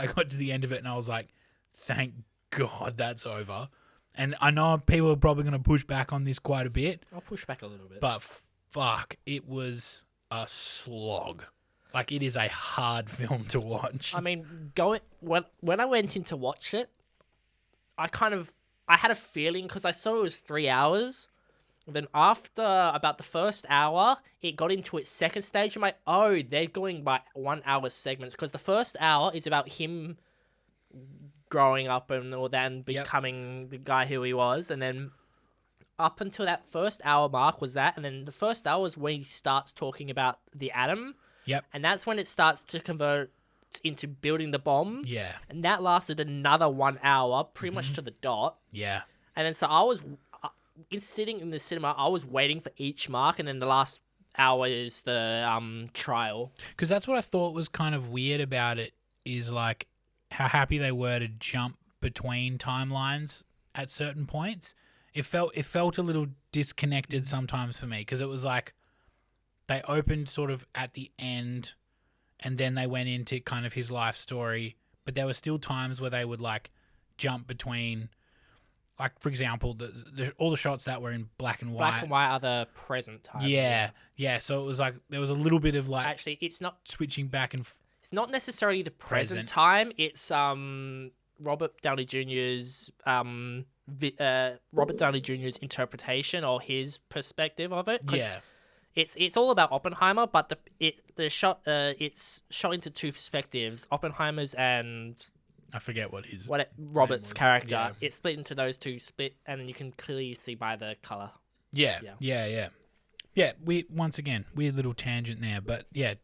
got to the end of it and I was like, thank God that's over. And I know people are probably going to push back on this quite a bit. I'll push back a little bit. But fuck, it was a slog. Like, it is a hard film to watch. I mean, when I went in to watch it, I had a feeling, because I saw it was 3 hours. Then after about the first hour, it got into its second stage. I'm like, oh, they're going by 1 hour segments. Because the first hour is about him growing up and all that and becoming the guy who he was. And then up until that first hour mark was that. And then the first hour was when he starts talking about the atom. Yep. And that's when it starts to convert into building the bomb. Yeah. And that lasted another 1 hour, pretty much to the dot. Yeah. And then so I was sitting in the cinema, I was waiting for each mark, and then the last hour is the trial. Because that's what I thought was kind of weird about it, is like how happy they were to jump between timelines at certain points. It felt a little disconnected sometimes for me, because it was like they opened sort of at the end and then they went into kind of his life story, but there were still times where they would like jump between, like, for example, all the shots that were in black and white. Black and white are the present time. Yeah. So it was like there was a little bit of like actually it's not switching back and it's not necessarily the present time. It's Robert Downey Jr.'s interpretation or his perspective of it. Yeah. It's all about Oppenheimer, but it's shot into two perspectives: Oppenheimer's and I forget what his Robert's character. Yeah. It's split into those two and you can clearly see by the color. Yeah. We once again weird little tangent there, but yeah,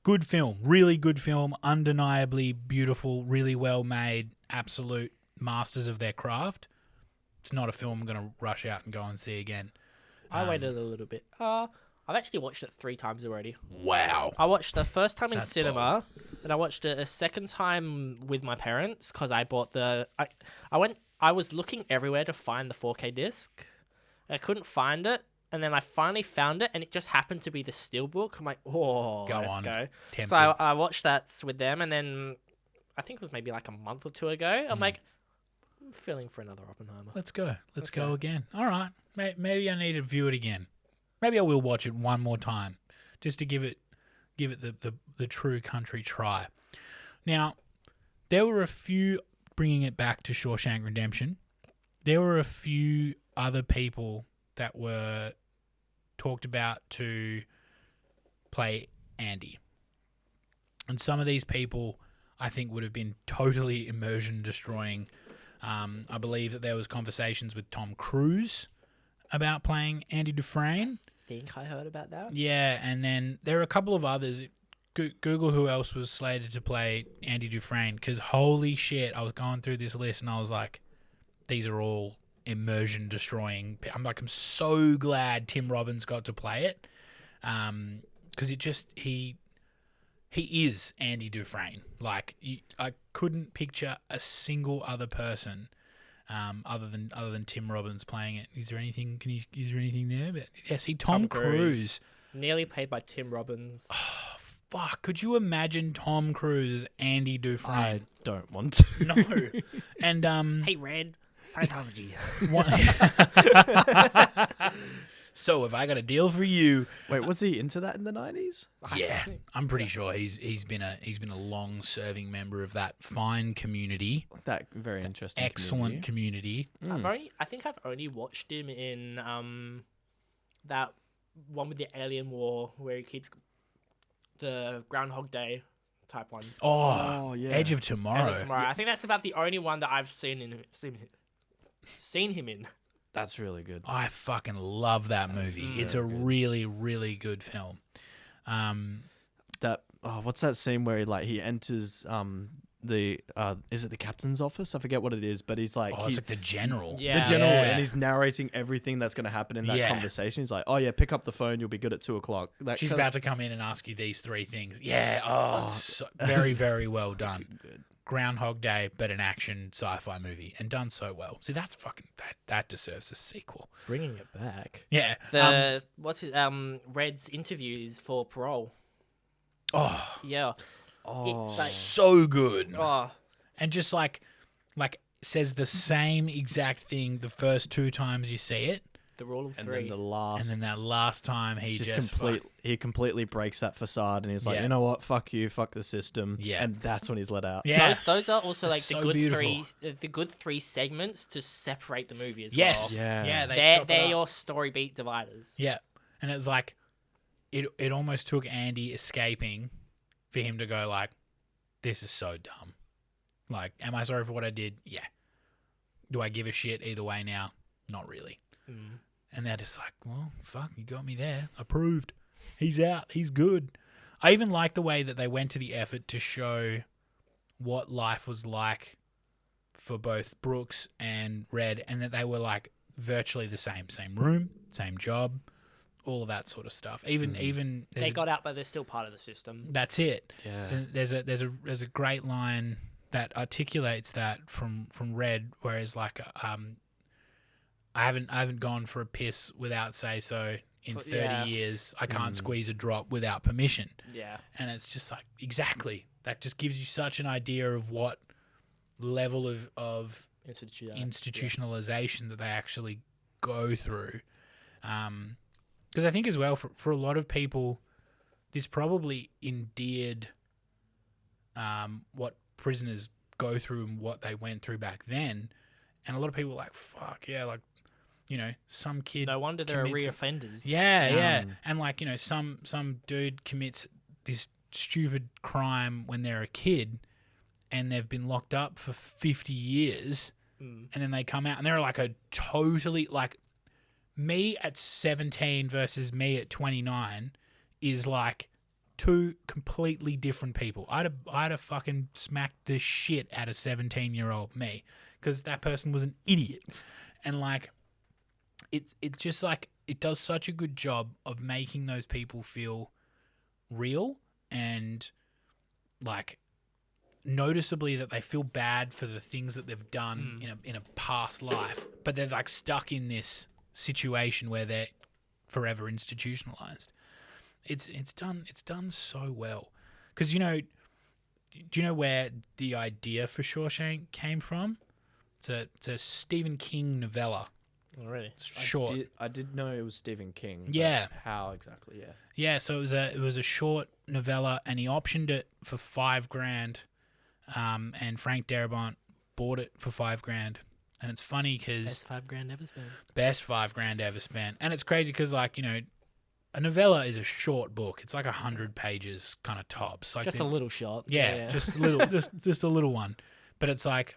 good film, really good film, undeniably beautiful, really well made, absolute masters of their craft. It's not a film I'm gonna rush out and go and see again. I waited a little bit. I've actually watched it 3 times already. Wow. I watched the first time in That's cinema, and I watched it a second time with my parents because I bought I was looking everywhere to find the 4K disc. I couldn't find it, and then I finally found it, and it just happened to be the steelbook. I'm like, let's go. Tempted. So I watched that with them, and then I think it was maybe like a month or two ago. I'm like, I'm feeling for another Oppenheimer. Let's go. Let's go again. All right. Maybe I need to view it again. Maybe I will watch it one more time, just to give it the true country try. Now, there were a few, bringing it back to Shawshank Redemption, there were a few other people that were talked about to play Andy. And some of these people, I think, would have been totally immersion destroying. I believe that there was conversations with Tom Cruise about playing Andy Dufresne. I think I heard about that. Yeah, and then there are a couple of others. Google who else was slated to play Andy Dufresne, because holy shit, I was going through this list and I was like, these are all immersion destroying. I'm so glad Tim Robbins got to play it, because it just he is Andy Dufresne. Like, I couldn't picture a single other person other than Tim Robbins playing it. Is there anything? Is there anything there? But yeah, see, Tom Cruise, nearly played by Tim Robbins. Oh, fuck! Could you imagine Tom Cruise as Andy Dufresne? I don't want to. No. And hey, Red, Scientology. So have I got a deal for you? Wait, was he into that in the 90s? Yeah, I'm pretty sure he's been a long serving member of that fine community. That very interesting. Excellent community. I think I've only watched him in that one with the alien war where he keeps the Groundhog Day type one. Oh yeah, Edge of Tomorrow. Edge of Tomorrow. I think that's about the only one that I've seen him in. That's really good. I fucking love that movie. It's a really, really good film. What's that scene where he enters is it the captain's office? I forget what it is, but he's like it's like the general. Yeah. The general, and he's narrating everything that's going to happen in that conversation. He's like, "Oh yeah, pick up the phone. You'll be good at 2:00." She's about to come in and ask you these 3 things. Yeah. Very, very well done. Good. Groundhog Day, but an action sci-fi movie, and done so well. See, that's fucking that deserves a sequel. Bringing it back. Yeah. Red's interviews for parole. Oh yeah. Oh, it's like, so good. Oh, and just like says the same exact thing the first 2 times you see it. The rule of 3. And then that last time he he completely breaks that facade, and he's like, you know what, fuck you, fuck the system. Yeah. And that's when he's let out. Yeah. Those are also like so the good 3 segments to separate the movie as yes. well. Yeah. They're your story beat dividers. Yeah. And it's like it almost took Andy escaping for him to go like, this is so dumb. Like, am I sorry for what I did? Yeah. Do I give a shit either way now? Not really. And they're just like, well, fuck, you got me there. Approved. He's out. He's good. I even like the way that they went to the effort to show what life was like for both Brooks and Red, and that they were like virtually the same room, same job, all of that sort of stuff. Even they got out, but they're still part of the system. That's it. Yeah. And there's a great line that articulates that from Red, whereas like I haven't gone for a piss without say so in 30 years. I can't squeeze a drop without permission. Yeah. And it's just like, exactly. That just gives you such an idea of what level of institutionalization that they actually go through. Because I think as well, for a lot of people, this probably endeared what prisoners go through and what they went through back then. And a lot of people were like, fuck, yeah, like, you know, some kid... No wonder there are reoffenders. Yeah. And like, you know, some dude commits this stupid crime when they're a kid and they've been locked up for 50 years and then they come out and they're like a totally... like me at 17 versus me at 29 is like two completely different people. I'd have fucking smacked the shit out of 17-year-old me because that person was an idiot. And like, it's just like, it does such a good job of making those people feel real and like noticeably that they feel bad for the things that they've done in a past life, but they're like stuck in this situation where they're forever institutionalized. It's done so well. Because, you know, do you know where the idea for Shawshank came from? It's a Stephen King novella. Oh, really? It's short. I did know it was Stephen King. Yeah. How exactly? Yeah. Yeah. So it was a short novella, and he optioned it for $5,000, and Frank Darabont bought it for $5,000. And it's funny because best $5,000 ever spent. Best $5,000 ever spent, and it's crazy because, like, you know, a novella is a short book. It's like 100 pages, kind of tops. Like just a little short. Yeah, just a little, just a little one. But it's like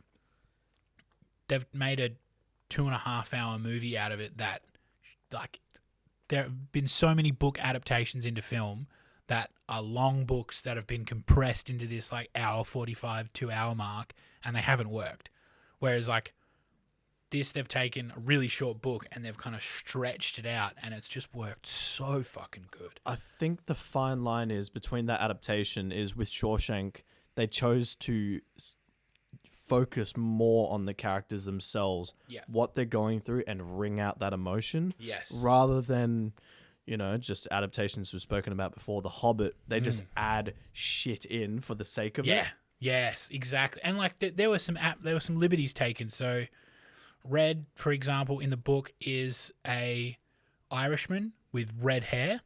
they've made a 2.5-hour movie out of it. That, like, there have been so many book adaptations into film that are long books that have been compressed into this like hour 45, 2-hour mark, and they haven't worked. Whereas like this, they've taken a really short book and they've kind of stretched it out, and it's just worked so fucking good. I think the fine line is between that adaptation is with Shawshank, they chose to focus more on the characters themselves, what they're going through, and wring out that emotion. Yes. Rather than, you know, just adaptations we've spoken about before. The Hobbit, they just add shit in for the sake of it. Yeah. Yes, exactly. And like there were some liberties taken. So Red, for example, in the book is a Irishman with red hair.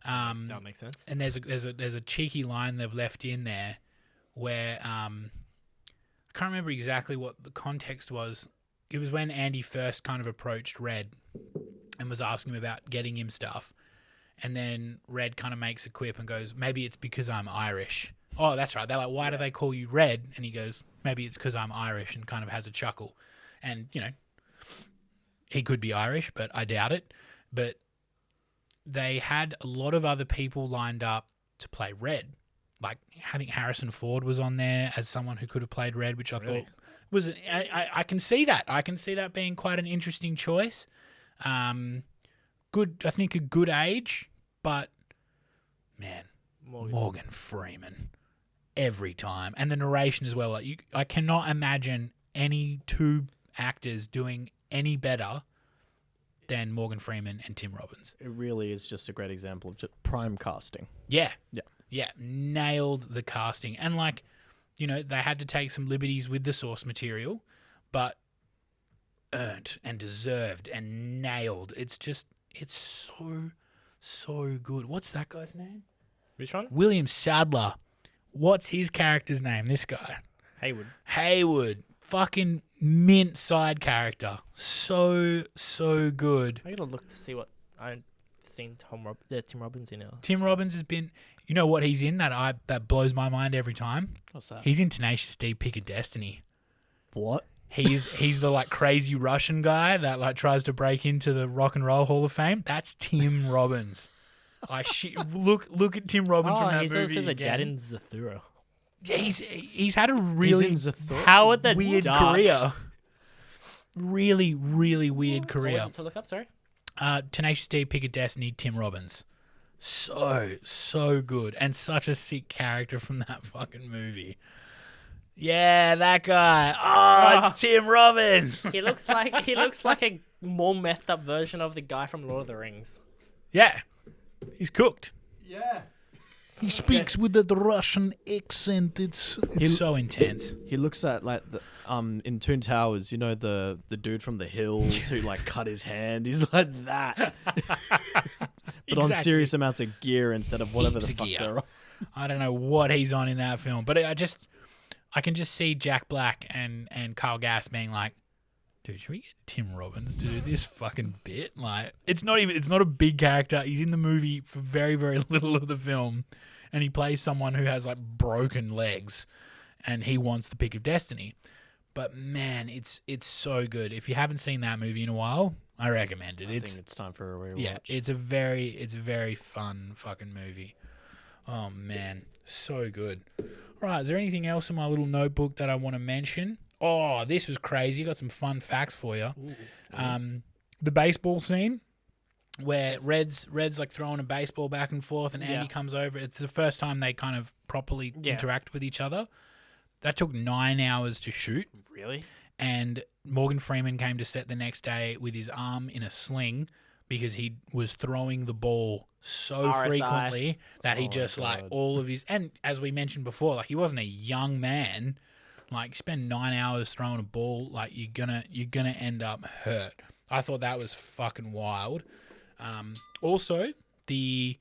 That makes sense. And there's a cheeky line they've left in there where I can't remember exactly what the context was. It was when Andy first kind of approached Red and was asking him about getting him stuff, and then Red kind of makes a quip and goes, "Maybe it's because I'm Irish." Oh, that's right. They're like, "Why do they call you Red?" And he goes, "Maybe it's because I'm Irish," and kind of has a chuckle. And, you know, he could be Irish, but I doubt it. But they had a lot of other people lined up to play Red. Like, I think Harrison Ford was on there as someone who could have played Red, which I thought was... I can see that. I can see that being quite an interesting choice. Good, I think a good age, but, man, Morgan Freeman every time. And the narration as well. Like, I cannot imagine any two actors doing any better than Morgan Freeman and Tim Robbins. It really is just a great example of just prime casting. Yeah. Nailed the casting. And like, you know, they had to take some liberties with the source material, but earned and deserved and nailed. It's so good. What's that guy's name? Which one? William Sadler. What's his character's name? This guy. Haywood. Fucking mint side character. So good. I gotta look to see what I've seen Tim Robbins in now. Tim Robbins has been, you know what he's in that blows my mind every time? What's that? He's in Tenacious D, Pick of Destiny. What? He's the like crazy Russian guy that like tries to break into the Rock and Roll Hall of Fame. That's Tim Robbins. Look at Tim Robbins from that he's movie also the again. dad in Zathura. Yeah, he's had a really Howard the weird Duck. career. Really, really weird What career. was it to look up? Sorry. Tenacious D, Pick of Destiny, Tim Robbins. So good. And such a sick character from that fucking movie. Yeah, that guy. Oh, it's Tim Robbins. He looks like a more methed up version of the guy from Lord of the Rings. Yeah. He's cooked. Yeah. He speaks with the Russian accent. It's so intense. He looks at like the in Toon Towers, you know, the dude from the hills who like cut his hand. He's like that. But on serious amounts of gear instead of whatever the fuck they're on. I don't know what he's on in that film, but I can just see Jack Black and Carl Gass being like, dude, should we get Tim Robbins to do this fucking bit? Like, it's not a big character. He's in the movie for very, very little of the film, and he plays someone who has like broken legs, and he wants the Pick of Destiny. But man, it's so good. If you haven't seen that movie in a while, I recommend it. I think it's time for a rewatch. Yeah, it's a very fun fucking movie. Oh man, so good. All right, is there anything else in my little notebook that I want to mention? Oh, this was crazy. Got some fun facts for you. The baseball scene where Red's like throwing a baseball back and forth, and Andy comes over. It's the first time they kind of properly interact with each other. That took 9 hours to shoot. Really? And Morgan Freeman came to set the next day with his arm in a sling because he was throwing the ball so frequently that he just like all of his, and as we mentioned before, like he wasn't a young man. Like, spend 9 hours throwing a ball, like you're gonna end up hurt. I thought that was fucking wild. Also, the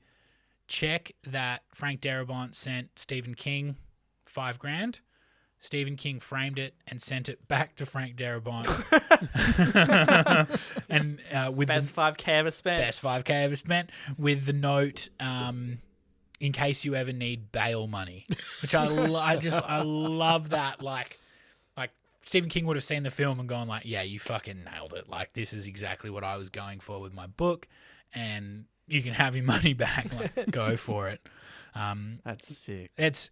check that Frank Darabont sent Stephen King, $5,000. Stephen King framed it and sent it back to Frank Darabont. And with best $5,000 ever spent. Best $5,000 ever spent, with the note, in case you ever need bail money, which I love that. Like Stephen King would have seen the film and gone like, yeah, you fucking nailed it. Like, this is exactly what I was going for with my book, and you can have your money back. Like, go for it. That's sick. It's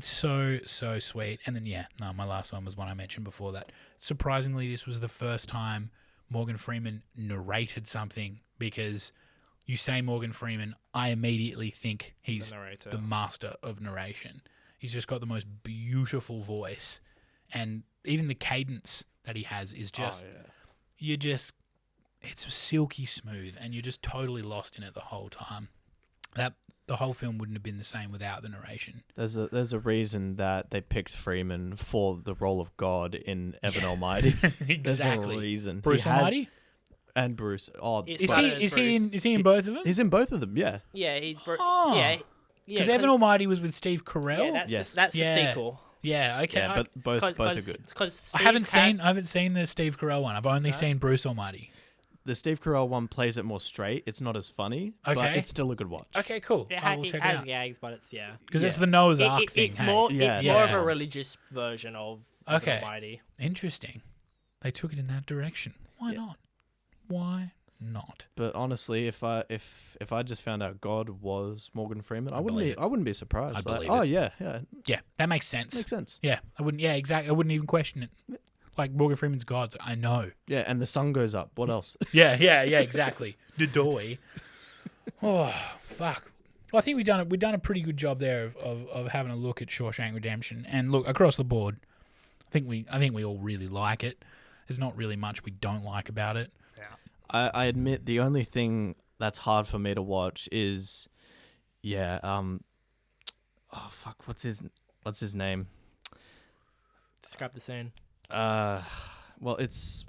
so sweet. And then my last one was one I mentioned before that. Surprisingly, this was the first time Morgan Freeman narrated something, because you say Morgan Freeman, I immediately think he's the master of narration. He's just got the most beautiful voice, and even the cadence that he has is just it's silky smooth, and you're just totally lost in it the whole time. That the whole film wouldn't have been the same without the narration. There's a reason that they picked Freeman for the role of God in Evan Almighty. Exactly. There's a reason. Bruce Almighty? And Bruce. Oh, is he in both of them? He's in both of them. Yeah. Yeah, he's because Evan Almighty was with Steve Carell. Yeah, that's the sequel. Yeah, okay. Yeah, but both are good. I haven't seen the Steve Carell one. I've only seen Bruce Almighty. The Steve Carell one plays it more straight. It's not as funny, but it's still a good watch. Okay, cool. I will check it out. Gags, but it's because it's the Noah's Ark thing. It's more of a religious version of Almighty. Interesting. They took it in that direction. Why not? Why not? But honestly, if I just found out God was Morgan Freeman, I wouldn't be surprised. I believe it. Yeah, that makes sense. Makes sense. Yeah, I wouldn't. Yeah, exactly. I wouldn't even question it. Like Morgan Freeman's God, I know. Yeah, and the sun goes up. What else? yeah, exactly. Doy. Oh fuck. Well, I think we've done a pretty good job there of having a look at Shawshank Redemption, and look across the board. I think we all really like it. There's not really much we don't like about it. Yeah. I admit the only thing that's hard for me to watch is, what's his name? Describe the scene. Well, it's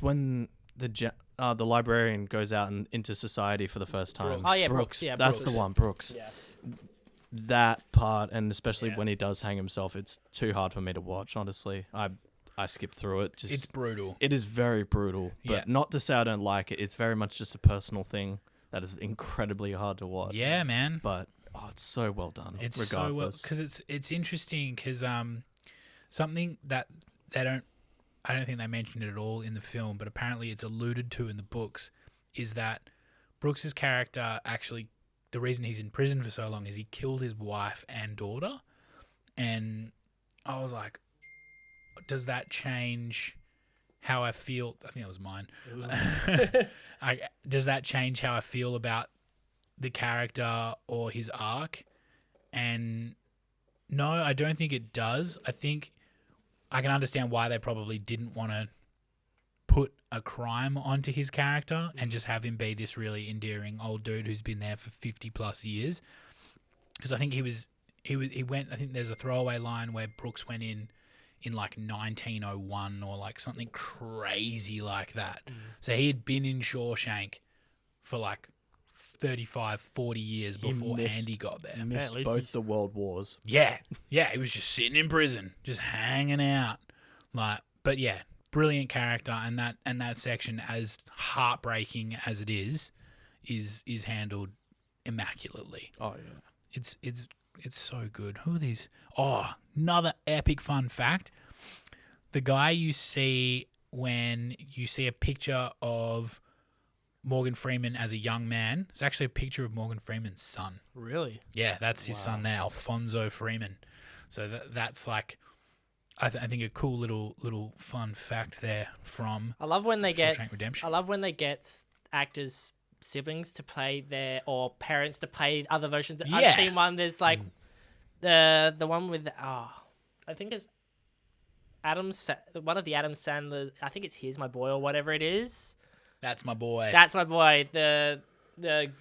when the librarian goes out into society for the first time. Brooks. Yeah, that's Brooks. the one, Brooks. Yeah. That part, and especially when he does hang himself, it's too hard for me to watch. Honestly, I skip through it. It's brutal. It is very brutal, but not to say I don't like it. It's very much just a personal thing that is incredibly hard to watch. Yeah, man. But it's so well done. It's regardless. so well because it's interesting because something that I don't think they mentioned it at all in the film, but apparently it's alluded to in the books, is that Brooks's character actually, the reason he's in prison for so long is he killed his wife and daughter. And I was like, does that change how I feel? I think that was mine. Does that change how I feel about the character or his arc? And no, I don't think it does. I think I can understand why they probably didn't want to put a crime onto his character and just have him be this really endearing old dude who's been there for 50 plus years. Because I think he went, I think there's a throwaway line where Brooks went in like 1901 or like something crazy like that. So he had been in Shawshank for like 35, 40 years before Andy got there. He missed both the world wars. Yeah. Yeah, he was just sitting in prison, just hanging out. But yeah, brilliant character, and that section, as heartbreaking as it is handled immaculately. Oh yeah. It's so good. Who are these? Oh, another epic fun fact. The guy you see when you see a picture of Morgan Freeman as a young man, it's actually a picture of Morgan Freeman's son. Really? Yeah, that's his son there, Alfonso Freeman. So that's like, I think a cool little fun fact there from I love when they get Shawshank Redemption. I love when they get actors' siblings to play or parents to play other versions. Yeah. I've seen one. There's like the one with I think it's one of the Adam Sandler. I think it's Here's My Boy or whatever it is. That's my boy. That's my boy. The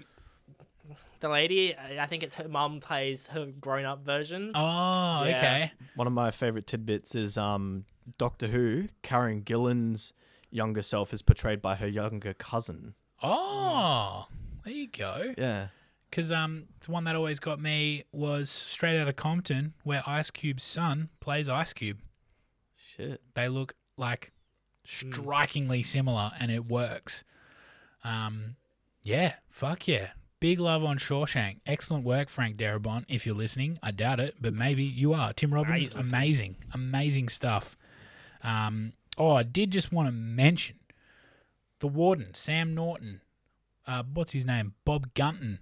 lady, I think it's her mum plays her grown-up version. Oh, Yeah. okay. One of my favorite tidbits is Doctor Who. Karen Gillan's younger self is portrayed by her younger cousin. Oh, there you go. Yeah. Because the one that always got me was Straight Outta Compton, where Ice Cube's son plays Ice Cube. Shit. They look like strikingly similar, and it works. Yeah, fuck yeah. Big love on Shawshank. Excellent work, Frank Darabont. If you're listening, I doubt it, but maybe you are. Tim Robbins, amazing stuff. I did just want to mention the Warden, Sam Norton. What's his name? Bob Gunton.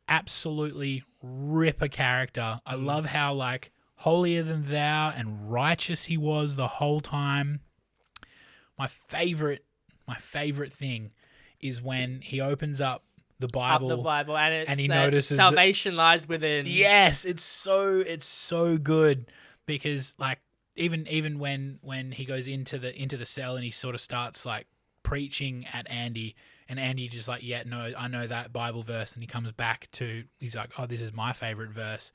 Absolutely ripper character. I love how like holier than thou and righteous he was the whole time. My favorite thing is when he opens up the Bible, and he notices salvation lies within. Yes, it's so good, because like even when he goes into the cell and he sort of starts like preaching at Andy, and Andy just like, yeah, no, I know that Bible verse, and he comes back to, he's like, oh, this is my favorite verse.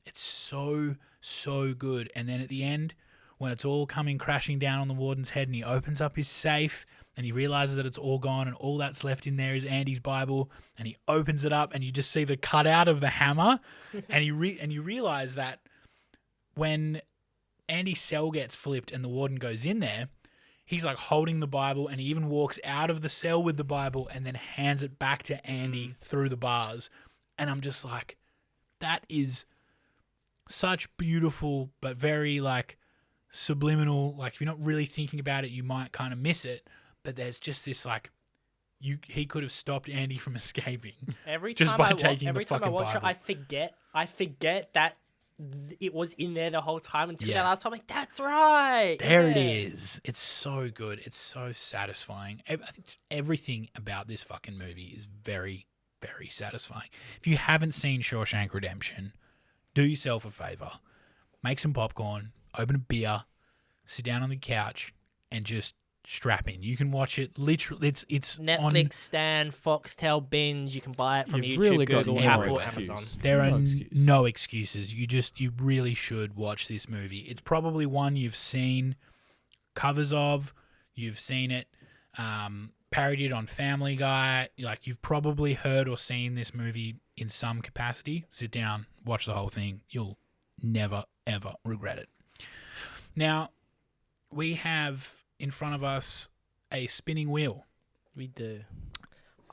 It's so good. And then at the end, when it's all coming crashing down on the Warden's head, and he opens up his safe and he realizes that it's all gone and all that's left in there is Andy's Bible, and he opens it up and you just see the cutout of the hammer, and you realize that when Andy's cell gets flipped and the Warden goes in there, he's like holding the Bible, and he even walks out of the cell with the Bible and then hands it back to Andy through the bars. And I'm just like, that is such beautiful but very like subliminal, like if you're not really thinking about it, you might kind of miss it, but there's just this like, he could have stopped Andy from escaping Every just time by taking the fucking I watch Bible. it, I forget that it was in there the whole time until that last time. I'm like, that's right. There it is. It's so good. It's so satisfying. I think everything about this fucking movie is very, very satisfying. If you haven't seen Shawshank Redemption, do yourself a favor. Make some popcorn, open a beer, sit down on the couch, and just strap in. You can watch it literally. It's Netflix, on, Stan, Foxtel, Binge. You can buy it from You've YouTube, really got Google, no Apple, excuse. Amazon. There are excuse. no excuses. You really should watch this movie. It's probably one you've seen covers of. You've seen it parodied on Family Guy. Like, you've probably heard or seen this movie in some capacity. Sit down, watch the whole thing. You'll never, ever regret it. Now, we have in front of us a spinning wheel. We do.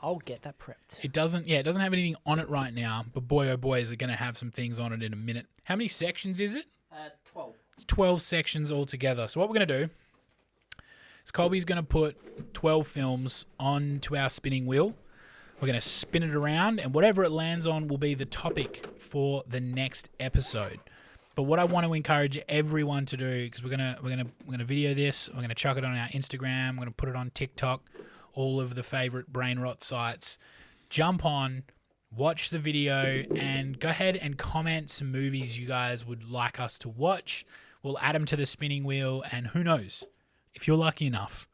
I'll get that prepped. It doesn't have anything on it right now, but boy, oh boy, is it going to have some things on it in a minute. How many sections is it? 12. It's 12 sections altogether. So what we're going to do is Colby's going to put 12 films onto our spinning wheel. We're going to spin it around, and whatever it lands on will be the topic for the next episode. But what I want to encourage everyone to do, because we're gonna video this, we're gonna chuck it on our Instagram, we're gonna put it on TikTok, all of the favorite brain rot sites. Jump on, watch the video, and go ahead and comment some movies you guys would like us to watch. We'll add them to the spinning wheel, and who knows, if you're lucky enough,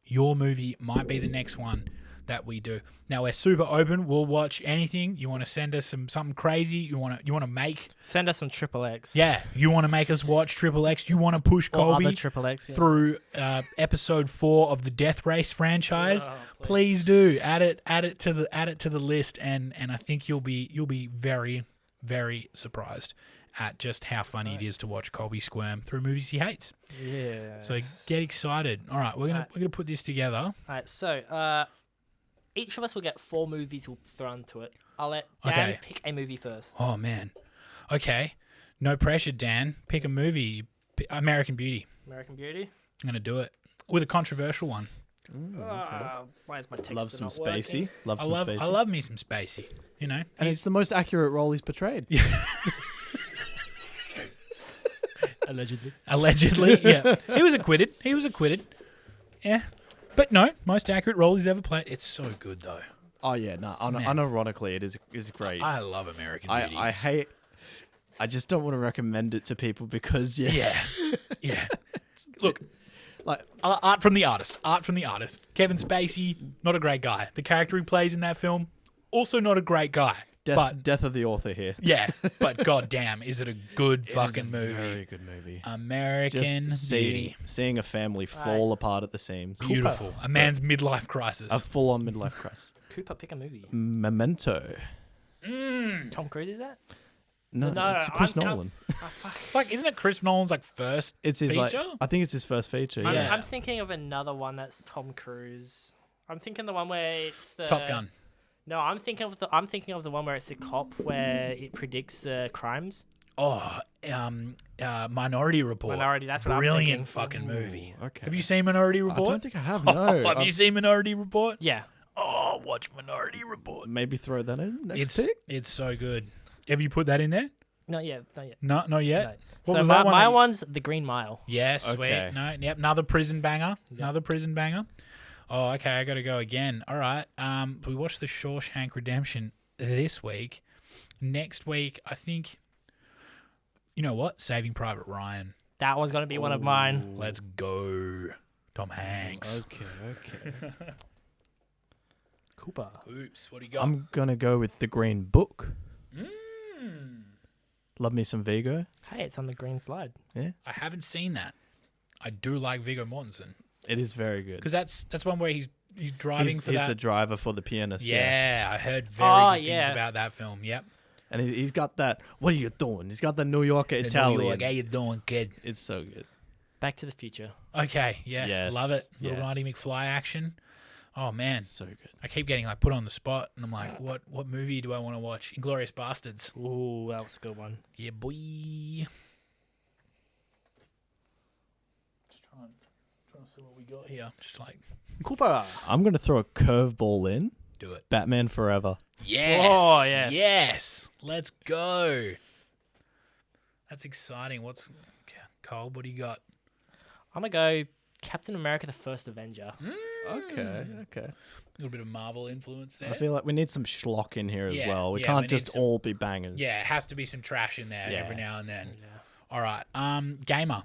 your movie might be the next one that we do. Now, we're super open. We'll watch anything. You want to send us something crazy? You want to make? Send us some XXX. Yeah, you want to make us watch XXX? You want to push Colby XXX, through episode 4 of the Death Race franchise? Please do add it to the list, and I think you'll be very, very surprised at just how funny it is to watch Colby squirm through movies he hates. Yeah. So get excited. All right, we're gonna put this together. All right, so each of us will get 4 movies we'll throw into it. I'll let Dan pick a movie first. Oh, man. Okay. No pressure, Dan. Pick a movie. American Beauty. American Beauty? I'm going to do it. With a controversial one. Why is my text Love some not spacey. working? I love me some Spacey. You know? And it's the most accurate role he's portrayed. Allegedly, yeah. He was acquitted. Yeah. But no, most accurate role he's ever played. It's so good, though. Oh, yeah. No, unironically, it is great. I love American Beauty. I just don't want to recommend it to people because, yeah. Look, like art from the artist. Kevin Spacey, not a great guy. The character he plays in that film, also not a great guy. Death of the author here. Yeah, but goddamn, is it a good fucking movie? Very good movie. American Beauty. Seeing a family fall apart at the seams. Beautiful. A man's midlife crisis. A full-on midlife crisis. Cooper, pick a movie. Memento. Tom Cruise is that? No, it's Chris Nolan. It's like, isn't it Chris Nolan's first feature? I think it's his first feature. Yeah. I'm thinking of another one that's Tom Cruise. I'm thinking the one where it's the Top Gun. No, I'm thinking of the one where it's a cop where it predicts the crimes. Oh, Minority Report. That's what Brilliant I'm fucking movie. Okay. Have you seen Minority Report? I don't think I have. No. Have you seen Minority Report? Yeah. Oh, watch Minority Report. Maybe throw that in next pick. It's so good. Have you put that in there? Not yet. No, not yet. No. What so was that one? My one's The Green Mile. Yeah, sweet. Okay. No, yep. Another prison banger. Yep. Another prison banger. Oh, okay. I got to go again. All right. We watched the Shawshank Redemption this week. Next week, I think. You know what? Saving Private Ryan. That was going to be one of mine. Let's go. Tom Hanks. Okay. Cooper. Oops. What do you got? I'm gonna go with The Green Book. Love me some Viggo. Hey, it's on the green slide. Yeah. I haven't seen that. I do like Viggo Mortensen. It is very good. Because that's one where he's driving for that. He's the driver for the pianist. Yeah, I heard very good things yeah. about that film. Yep. And he's got that, what are you doing? He's got the New Yorker Italian. New York, how you doing, kid? It's so good. Back to the Future. Okay, yes. Love it. Little Yes. Marty McFly action. Oh, man. So good. I keep getting put on the spot, and I'm like, what movie do I want to watch? Inglourious Bastards. Ooh, that was a good one. Yeah, boy. Just trying to see what we got here. Just Cooper. I'm going to throw a curveball in. do it. Batman Forever. Yes. Oh, yes. Yes. Let's go. That's exciting. Cole, what do you got? I'm going to go Captain America, the First Avenger. Okay. A little bit of Marvel influence there. I feel like we need some schlock in here as well. We we can't need just all be bangers. Yeah, it has to be some trash in there every now and then. Yeah. All right. Gamer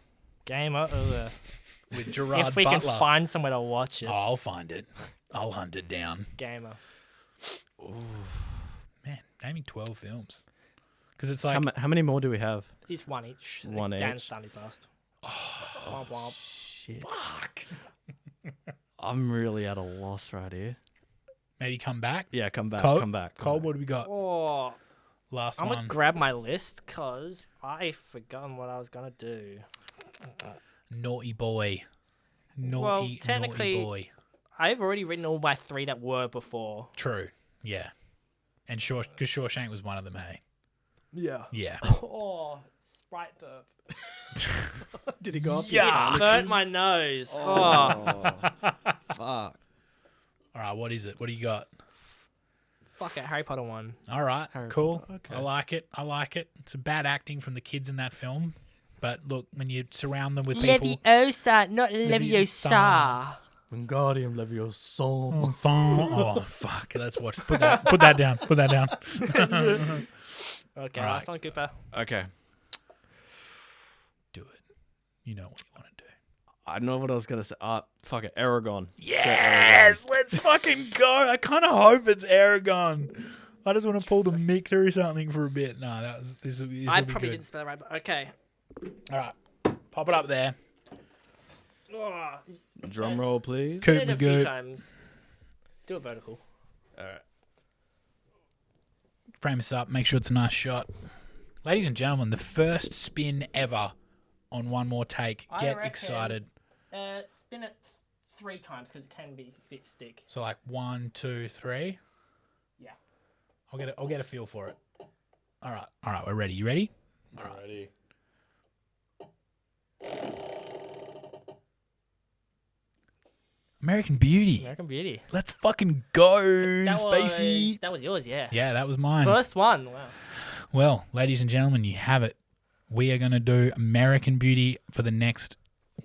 with Gerard if we Butler. can find somewhere to watch it. Oh, I'll find it. I'll hunt it down. Gamer. Ooh. Man, naming 12 films. Because it's like... How many more do we have? It's one each. One Dan's each. done his last. Oh, Womp womp. Shit. fuck. I'm really at a loss right here. Maybe come back. Yeah, come back. Cole? Come back. Cole, what do we got? Oh, Last I'm one. going to grab my list because I forgotten what I was going to do. Naughty boy. Well, technically- naughty boy. I've already written all my 3 that were before. True. Yeah. And because Shawshank was one of them, hey? Yeah. Yeah. Oh, Sprite burp. Did he go up? Yeah. Burnt my nose. Oh. Fuck. All right, what is it? What do you got? Fuck it, Harry Potter 1. All right, Harry cool. Potter, okay. I like it. It's a bad acting from the kids in that film. But look, when you surround them with people... Leviosa, not Leviosa. Wingardium Leviosa. Oh, fuck. Let's watch. Put that down. Put that down. Okay, All right. last one, Cooper. Okay. Do it. You know what you want to do. I know what I was going to say. Fuck it. Aragon. Yes! Let's fucking go. I kind of hope it's Aragon. I just want to pull the mic through something for a bit. No, this will be I good. probably didn't spell it right, but okay. All right. Pop it up there. Oh, Drum roll, please. Coop say it a me few good. times. Do it vertical. All right. Frame us up. Make sure it's a nice shot. Ladies and gentlemen, the first spin ever on One More Take. I Get reckon- excited. Spin it 3 times because it can be a bit stick. So like 1, 2, 3. Yeah. I'll get a feel for it. All right. We're ready. You ready? All right. Ready. American Beauty. American Beauty. Let's fucking go, That was yours, yeah. Yeah, that was mine. First one. Wow. Well, ladies and gentlemen, you have it. We are going to do American Beauty for the next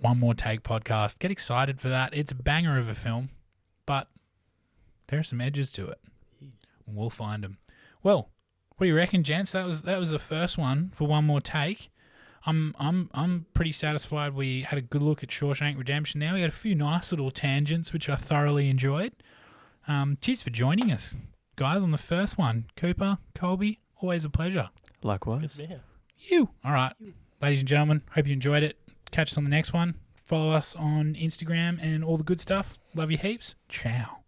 One More Take podcast. Get excited for that. It's a banger of a film, but there are some edges to it. We'll find them. Well, what do you reckon, gents? That was the first one for One More Take. I'm pretty satisfied. We had a good look at Shawshank Redemption. Now we had a few nice little tangents, which I thoroughly enjoyed. Cheers for joining us, guys, on the first one. Cooper, Colby, always a pleasure. Good Likewise. to be here. You. All right. Ladies and gentlemen, hope you enjoyed it. Catch us on the next one. Follow us on Instagram and all the good stuff. Love you heaps. Ciao.